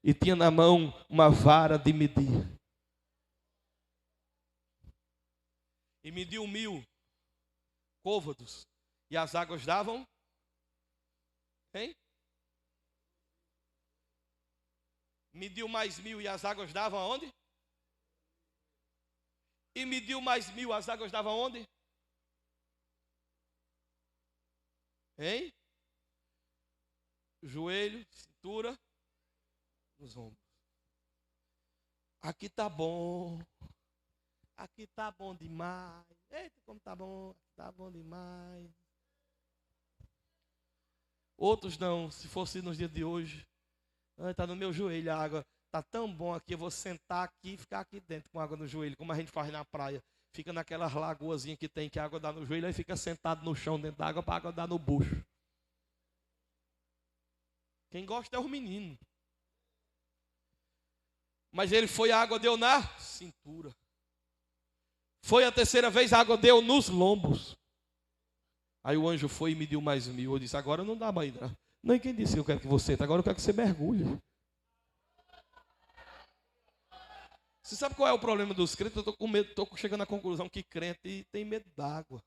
e tinha na mão uma vara de medir. E mediu 1000 côvados. E as águas davam? Hein? Mediu mais 1000 e as águas davam aonde? E mediu mais 1000, as águas davam onde? Hein? Joelho, cintura, nos ombros. Aqui tá bom. Aqui tá bom demais. Eita, como tá bom. Tá bom demais. Outros não, se fosse nos dias de hoje. Está no meu joelho a água. Está tão bom aqui, eu vou sentar aqui e ficar aqui dentro com água no joelho, como a gente faz na praia. Fica naquelas lagoazinhas que tem, que a água dá no joelho, aí fica sentado no chão dentro da água para a água dar no bucho. Quem gosta é os meninos. Mas ele foi, a água deu na cintura. Foi a terceira vez, a água deu nos lombos. Aí o anjo foi e mediu mais 1000. Eu disse, agora não dá mais. Não, quem disse que eu quero que você entre? Agora eu quero que você mergulhe. Você sabe qual é o problema dos crentes? Eu estou com medo, estou chegando à conclusão que crente tem medo d'água.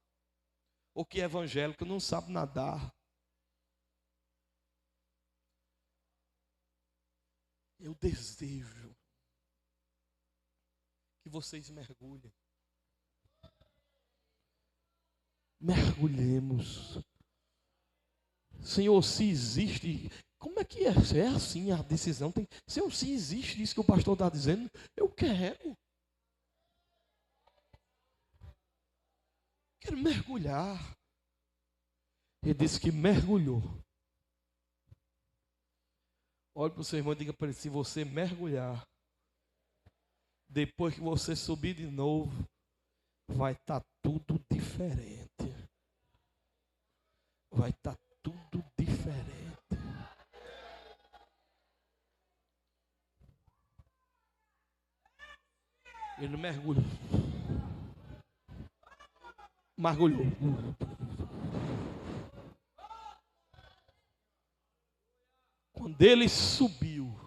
Ou que evangélico não sabe nadar. Eu desejo que vocês mergulhem. Mergulhemos. Senhor, se existe, como é que é? É assim a decisão? Senhor, se existe isso que o pastor está dizendo, eu quero. Quero mergulhar. Ele disse que mergulhou. Olhe para o seu irmão e diga para ele, se você mergulhar, depois que você subir de novo, vai estar tudo diferente. Vai estar tudo diferente. Ele mergulhou. Mergulhou. Quando ele subiu,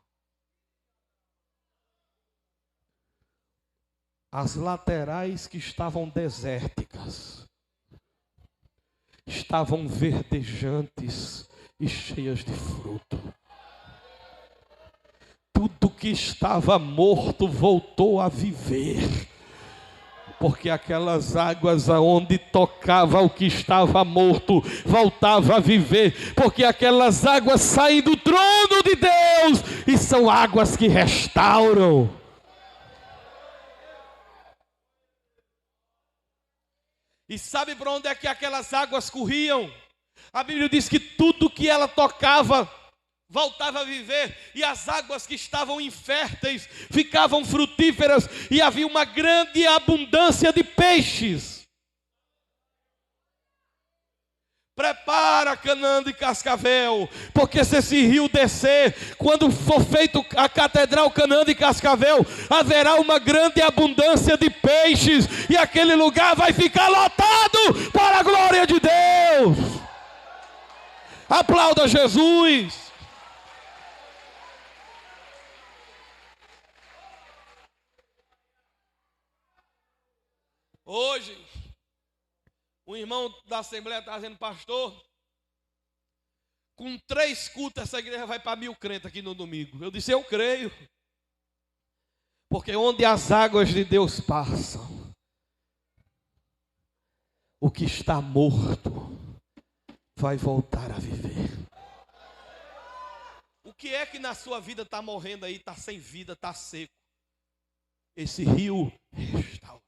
as laterais que estavam desérticas estavam verdejantes e cheias de fruto. Tudo que estava morto voltou a viver. Porque aquelas águas aonde tocava o que estava morto, voltava a viver. Porque aquelas águas saem do trono de Deus e são águas que restauram. E sabe para onde é que aquelas águas corriam? A Bíblia diz que tudo que ela tocava voltava a viver, e as águas que estavam inférteis ficavam frutíferas, e havia uma grande abundância de peixes. Prepara Canaã de Cascavel, porque se esse rio descer, quando for feito a catedral Canaã de Cascavel, haverá uma grande abundância de peixes, e aquele lugar vai ficar lotado para a glória de Deus. Aplauda Jesus. Hoje, um irmão da Assembleia está dizendo, pastor, com 3 cultos essa igreja vai para 1000 crentes aqui no domingo. Eu disse, eu creio. Porque onde as águas de Deus passam, o que está morto vai voltar a viver. O que é que na sua vida está morrendo aí, está sem vida, está seco? Esse rio restaura.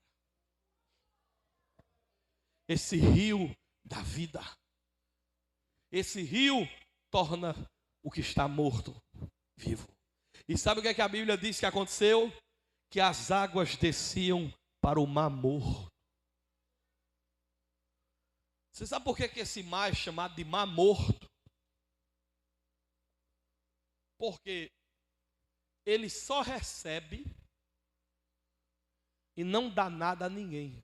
Esse rio da vida. Esse rio torna o que está morto vivo. E sabe o que é que a Bíblia diz que aconteceu? Que as águas desciam para o mar morto. Você sabe por que esse mar é chamado de mar morto? Porque ele só recebe e não dá nada a ninguém.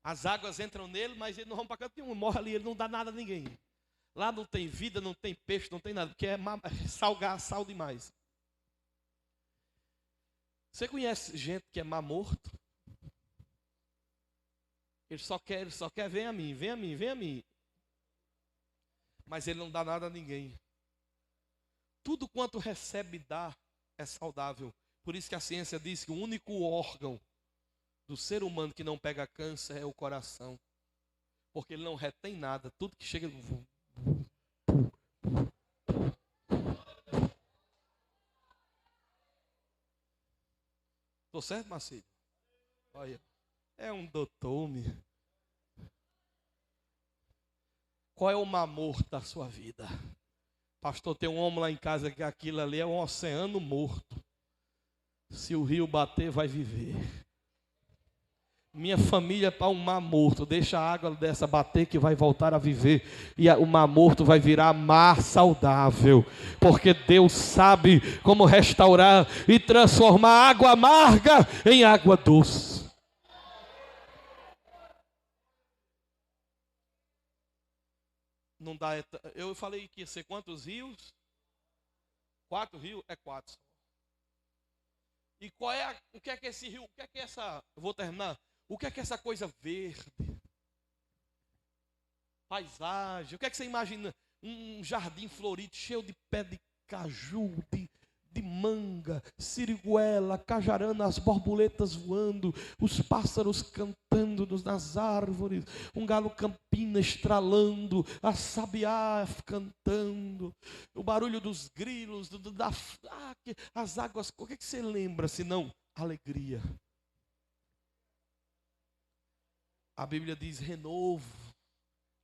As águas entram nele, mas ele não vão para canto nenhum, morre ali, ele não dá nada a ninguém. Lá não tem vida, não tem peixe, não tem nada, porque é sal demais. Você conhece gente que é mar morto? Ele só quer, vem a mim, vem a mim, vem a mim. Mas ele não dá nada a ninguém. Tudo quanto recebe e dá é saudável. Por isso que a ciência diz que o único órgão do ser humano que não pega câncer é o coração. Porque ele não retém nada. Tudo que chega... Estou certo, Marcelo? Olha, é um doutor, meu. Qual é o mar morto da sua vida? Pastor, tem um homem lá em casa que aquilo ali é um oceano morto. Se o rio bater, vai viver. Minha família é para um mar morto. Deixa a água dessa bater que vai voltar a viver. E o mar morto vai virar mar saudável. Porque Deus sabe como restaurar e transformar água amarga em água doce. Não dá. Eu falei que ia ser quantos rios? 4 rios? É 4. E o que é que esse rio? O que é que essa? Eu vou terminar. O que é essa coisa verde? Paisagem. O que é que você imagina? Um jardim florido, cheio de pé de caju, de manga, siriguela, cajarana, as borboletas voando, os pássaros cantando nas árvores, um galo campina estralando, a sabiá cantando, o barulho dos grilos, as águas. O que é que você lembra, se não alegria? A Bíblia diz renovo,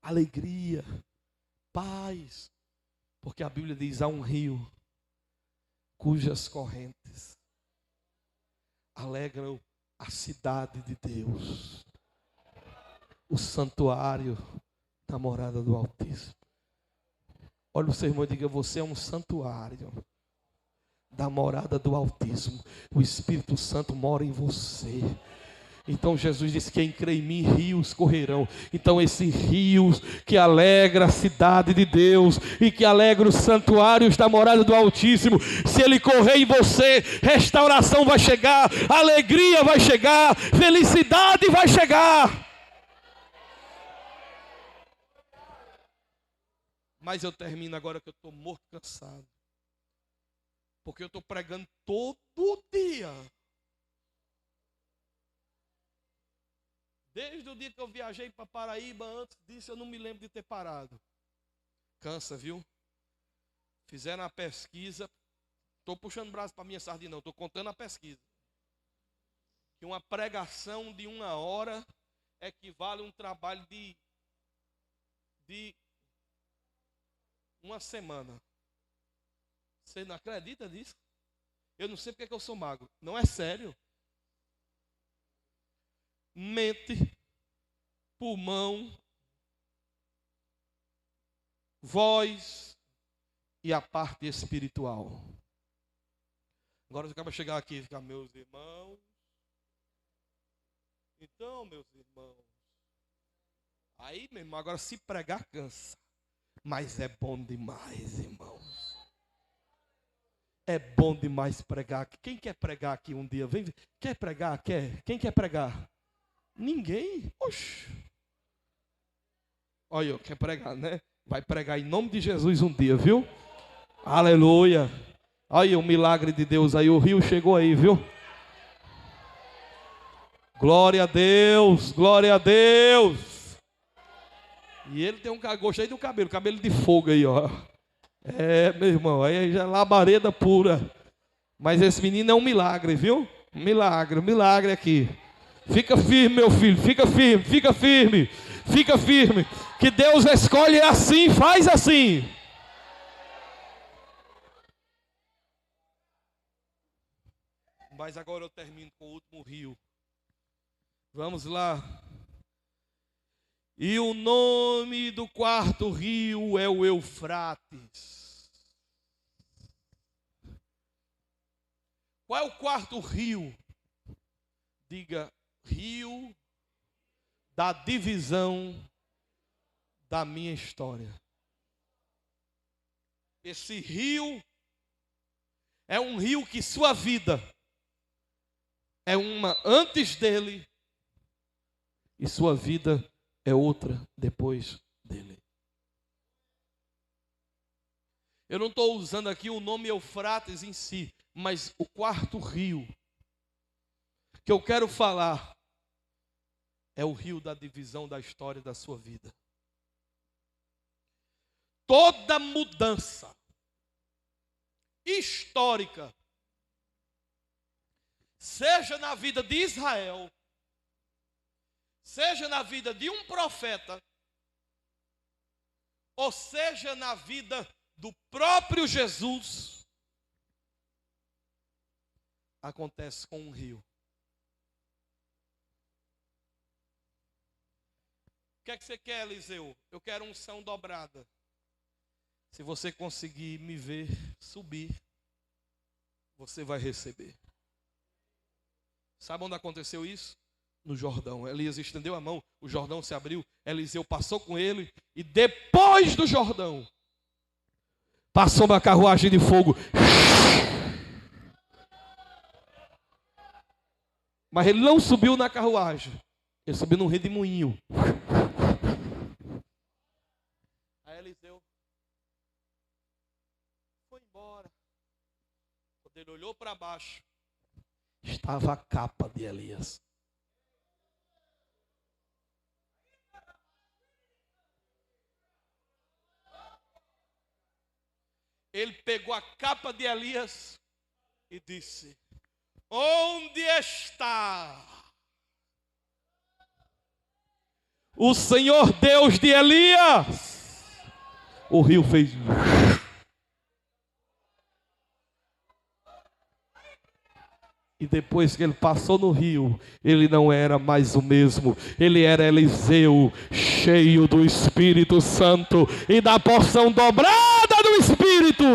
alegria, paz. Porque a Bíblia diz: há um rio cujas correntes alegram a cidade de Deus, o santuário da morada do Altíssimo. Olha o seu irmão e diga: você é um santuário da morada do Altíssimo. O Espírito Santo mora em você. Então Jesus disse: quem crê em mim, rios correrão. Então esse rios que alegra a cidade de Deus e que alegra os santuários da morada do Altíssimo, se ele correr em você, restauração vai chegar, alegria vai chegar, felicidade vai chegar. Mas eu termino agora que eu estou morto cansado, porque eu estou pregando todo dia. Desde o dia que eu viajei para Paraíba, antes disso eu não me lembro de ter parado. Cansa, viu? Fizeram a pesquisa. Estou puxando o braço para a minha sardinha, não. Estou contando a pesquisa. Que uma pregação de 1 hora equivale a um trabalho de 1 semana. Você não acredita nisso? Eu não sei porque que eu sou magro. Não é sério. Mente, pulmão, voz e a parte espiritual. Agora você acaba de chegar aqui e ficar: meus irmãos. Então, meus irmãos. Aí, meu irmão, agora se pregar cansa. Mas é bom demais, irmãos. É bom demais pregar. Quem quer pregar aqui um dia? Vem, quer pregar? Quer? Quem quer pregar? Ninguém. Oxe. Olha, quer pregar, né? Vai pregar em nome de Jesus um dia, viu? Aleluia. Olha o milagre de Deus aí. O rio chegou aí, viu? Glória a Deus. Glória a Deus. E ele tem um gosto aí do cabelo de fogo aí, ó. É, meu irmão, aí já é labareda pura. Mas esse menino é um milagre, viu? Um milagre aqui. Fica firme, meu filho, fica firme, fica firme, fica firme. Que Deus escolhe assim, faz assim. Mas agora eu termino com o último rio. Vamos lá. E o nome do 4º rio é o Eufrates. Qual é o 4º rio? Diga: rio da divisão da minha história. Esse rio é um rio que sua vida é uma antes dele e sua vida é outra depois dele. Eu não estou usando aqui o nome Eufrates em si, mas o 4º rio que eu quero falar é o rio da divisão da história da sua vida. Toda mudança histórica, seja na vida de Israel, seja na vida de um profeta, ou seja na vida do próprio Jesus, acontece com um rio. que é que você quer, Eliseu? Eu quero unção dobrada. Se você conseguir me ver subir, você vai receber. Sabe onde aconteceu isso? No Jordão. Elias estendeu a mão, o Jordão se abriu, Eliseu passou com ele, e depois do Jordão, passou uma carruagem de fogo. Mas ele não subiu na carruagem, ele subiu num redemoinho. Aí Eliseu foi embora. Quando ele olhou para baixo, estava a capa de Elias. Ele pegou a capa de Elias e disse: onde está o Senhor Deus de Elias? O rio fez. E depois que ele passou no rio, ele não era mais o mesmo. Ele era Eliseu, cheio do Espírito Santo e da porção dobrada do Espírito.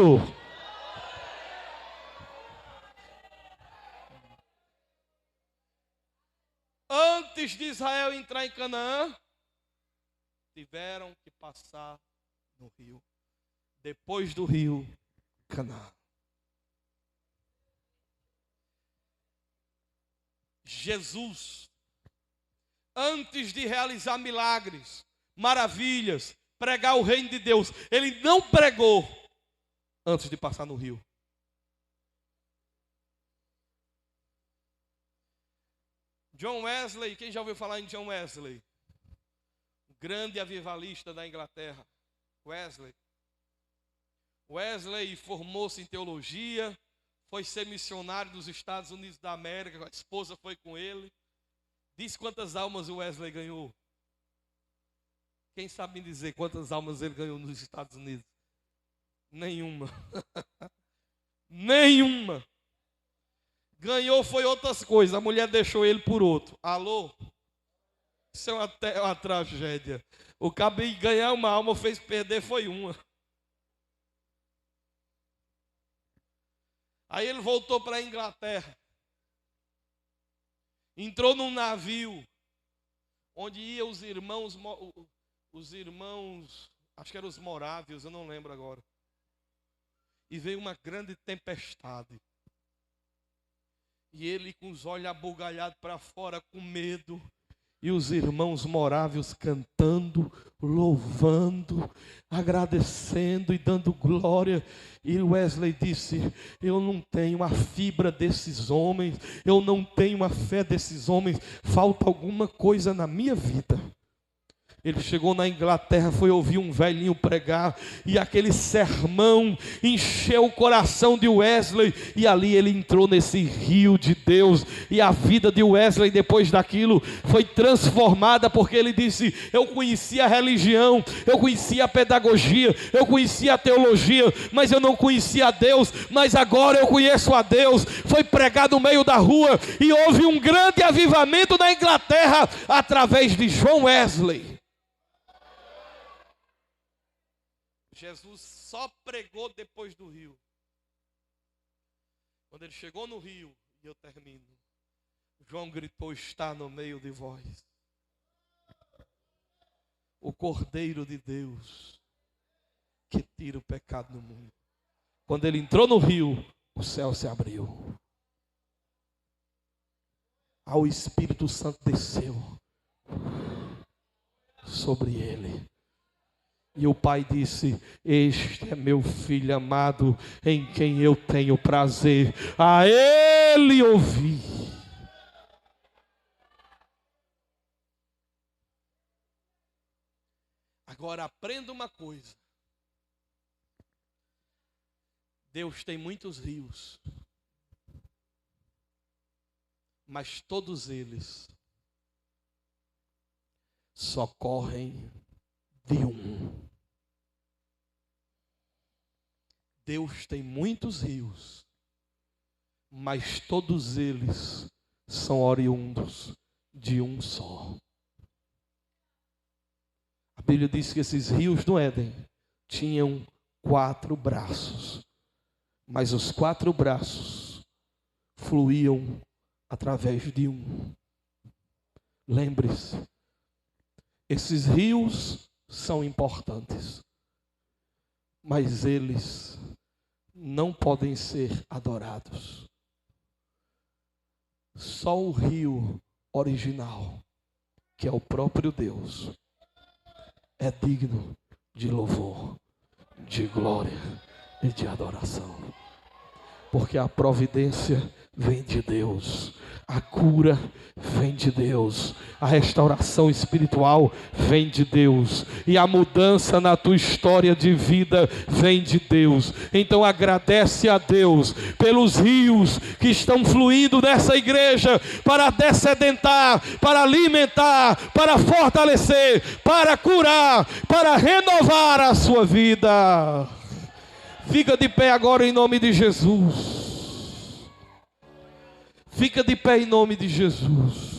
Antes de Israel entrar em Canaã, tiveram que passar no rio. Depois do rio, Canaã. Jesus, antes de realizar milagres, maravilhas, pregar o reino de Deus, ele não pregou antes de passar no rio. John Wesley, quem já ouviu falar em John Wesley? O grande avivalista da Inglaterra. Wesley formou-se em teologia, foi ser missionário dos Estados Unidos da América, a esposa foi com ele. Diz quantas almas o Wesley ganhou? Quem sabe me dizer quantas almas ele ganhou nos Estados Unidos? Nenhuma. Nenhuma. Ganhou foi outras coisas, a mulher deixou ele por outro. Alô? Isso é uma tragédia. O cabo de ganhar uma alma fez perder foi uma. Aí ele voltou para a Inglaterra. Entrou num navio onde iam os irmãos, acho que eram os morávios, eu não lembro agora. E veio uma grande tempestade. E ele com os olhos abugalhados para fora, com medo. E os irmãos morávios cantando, louvando, agradecendo e dando glória. E Wesley disse: eu não tenho a fibra desses homens, eu não tenho a fé desses homens, falta alguma coisa na minha vida. Ele chegou na Inglaterra, foi ouvir um velhinho pregar, e aquele sermão encheu o coração de Wesley, e ali ele entrou nesse rio de Deus, e a vida de Wesley depois daquilo foi transformada, porque ele disse: eu conhecia a religião, eu conhecia a pedagogia, eu conhecia a teologia, mas eu não conhecia a Deus, mas agora eu conheço a Deus. Foi pregado no meio da rua, e houve um grande avivamento na Inglaterra, através de John Wesley. Jesus só pregou depois do rio. Quando ele chegou no rio, e eu termino, João gritou: está no meio de vós o Cordeiro de Deus, que tira o pecado do mundo. Quando ele entrou no rio, o céu se abriu. O Espírito Santo desceu sobre ele. E o pai disse: este é meu filho amado, em quem eu tenho prazer, a ele ouvir. Agora aprenda uma coisa: Deus tem muitos rios, mas todos eles só correm de um. Deus tem muitos rios, mas todos eles são oriundos de um só. Bíblia diz que esses rios do Éden tinham 4 braços, mas os 4 braços fluíam através de um. Lembre-se, esses rios são importantes, mas eles não podem ser adorados. Só o rio original, que é o próprio Deus, é digno de louvor, de glória e de adoração. Porque a providência vem de Deus, a cura vem de Deus, a restauração espiritual vem de Deus, e a mudança na tua história de vida vem de Deus. Então agradece a Deus pelos rios que estão fluindo nessa igreja, para descedentar, para alimentar, para fortalecer, para curar, para renovar a sua vida. Fica de pé agora em nome de Jesus. Fica de pé em nome de Jesus.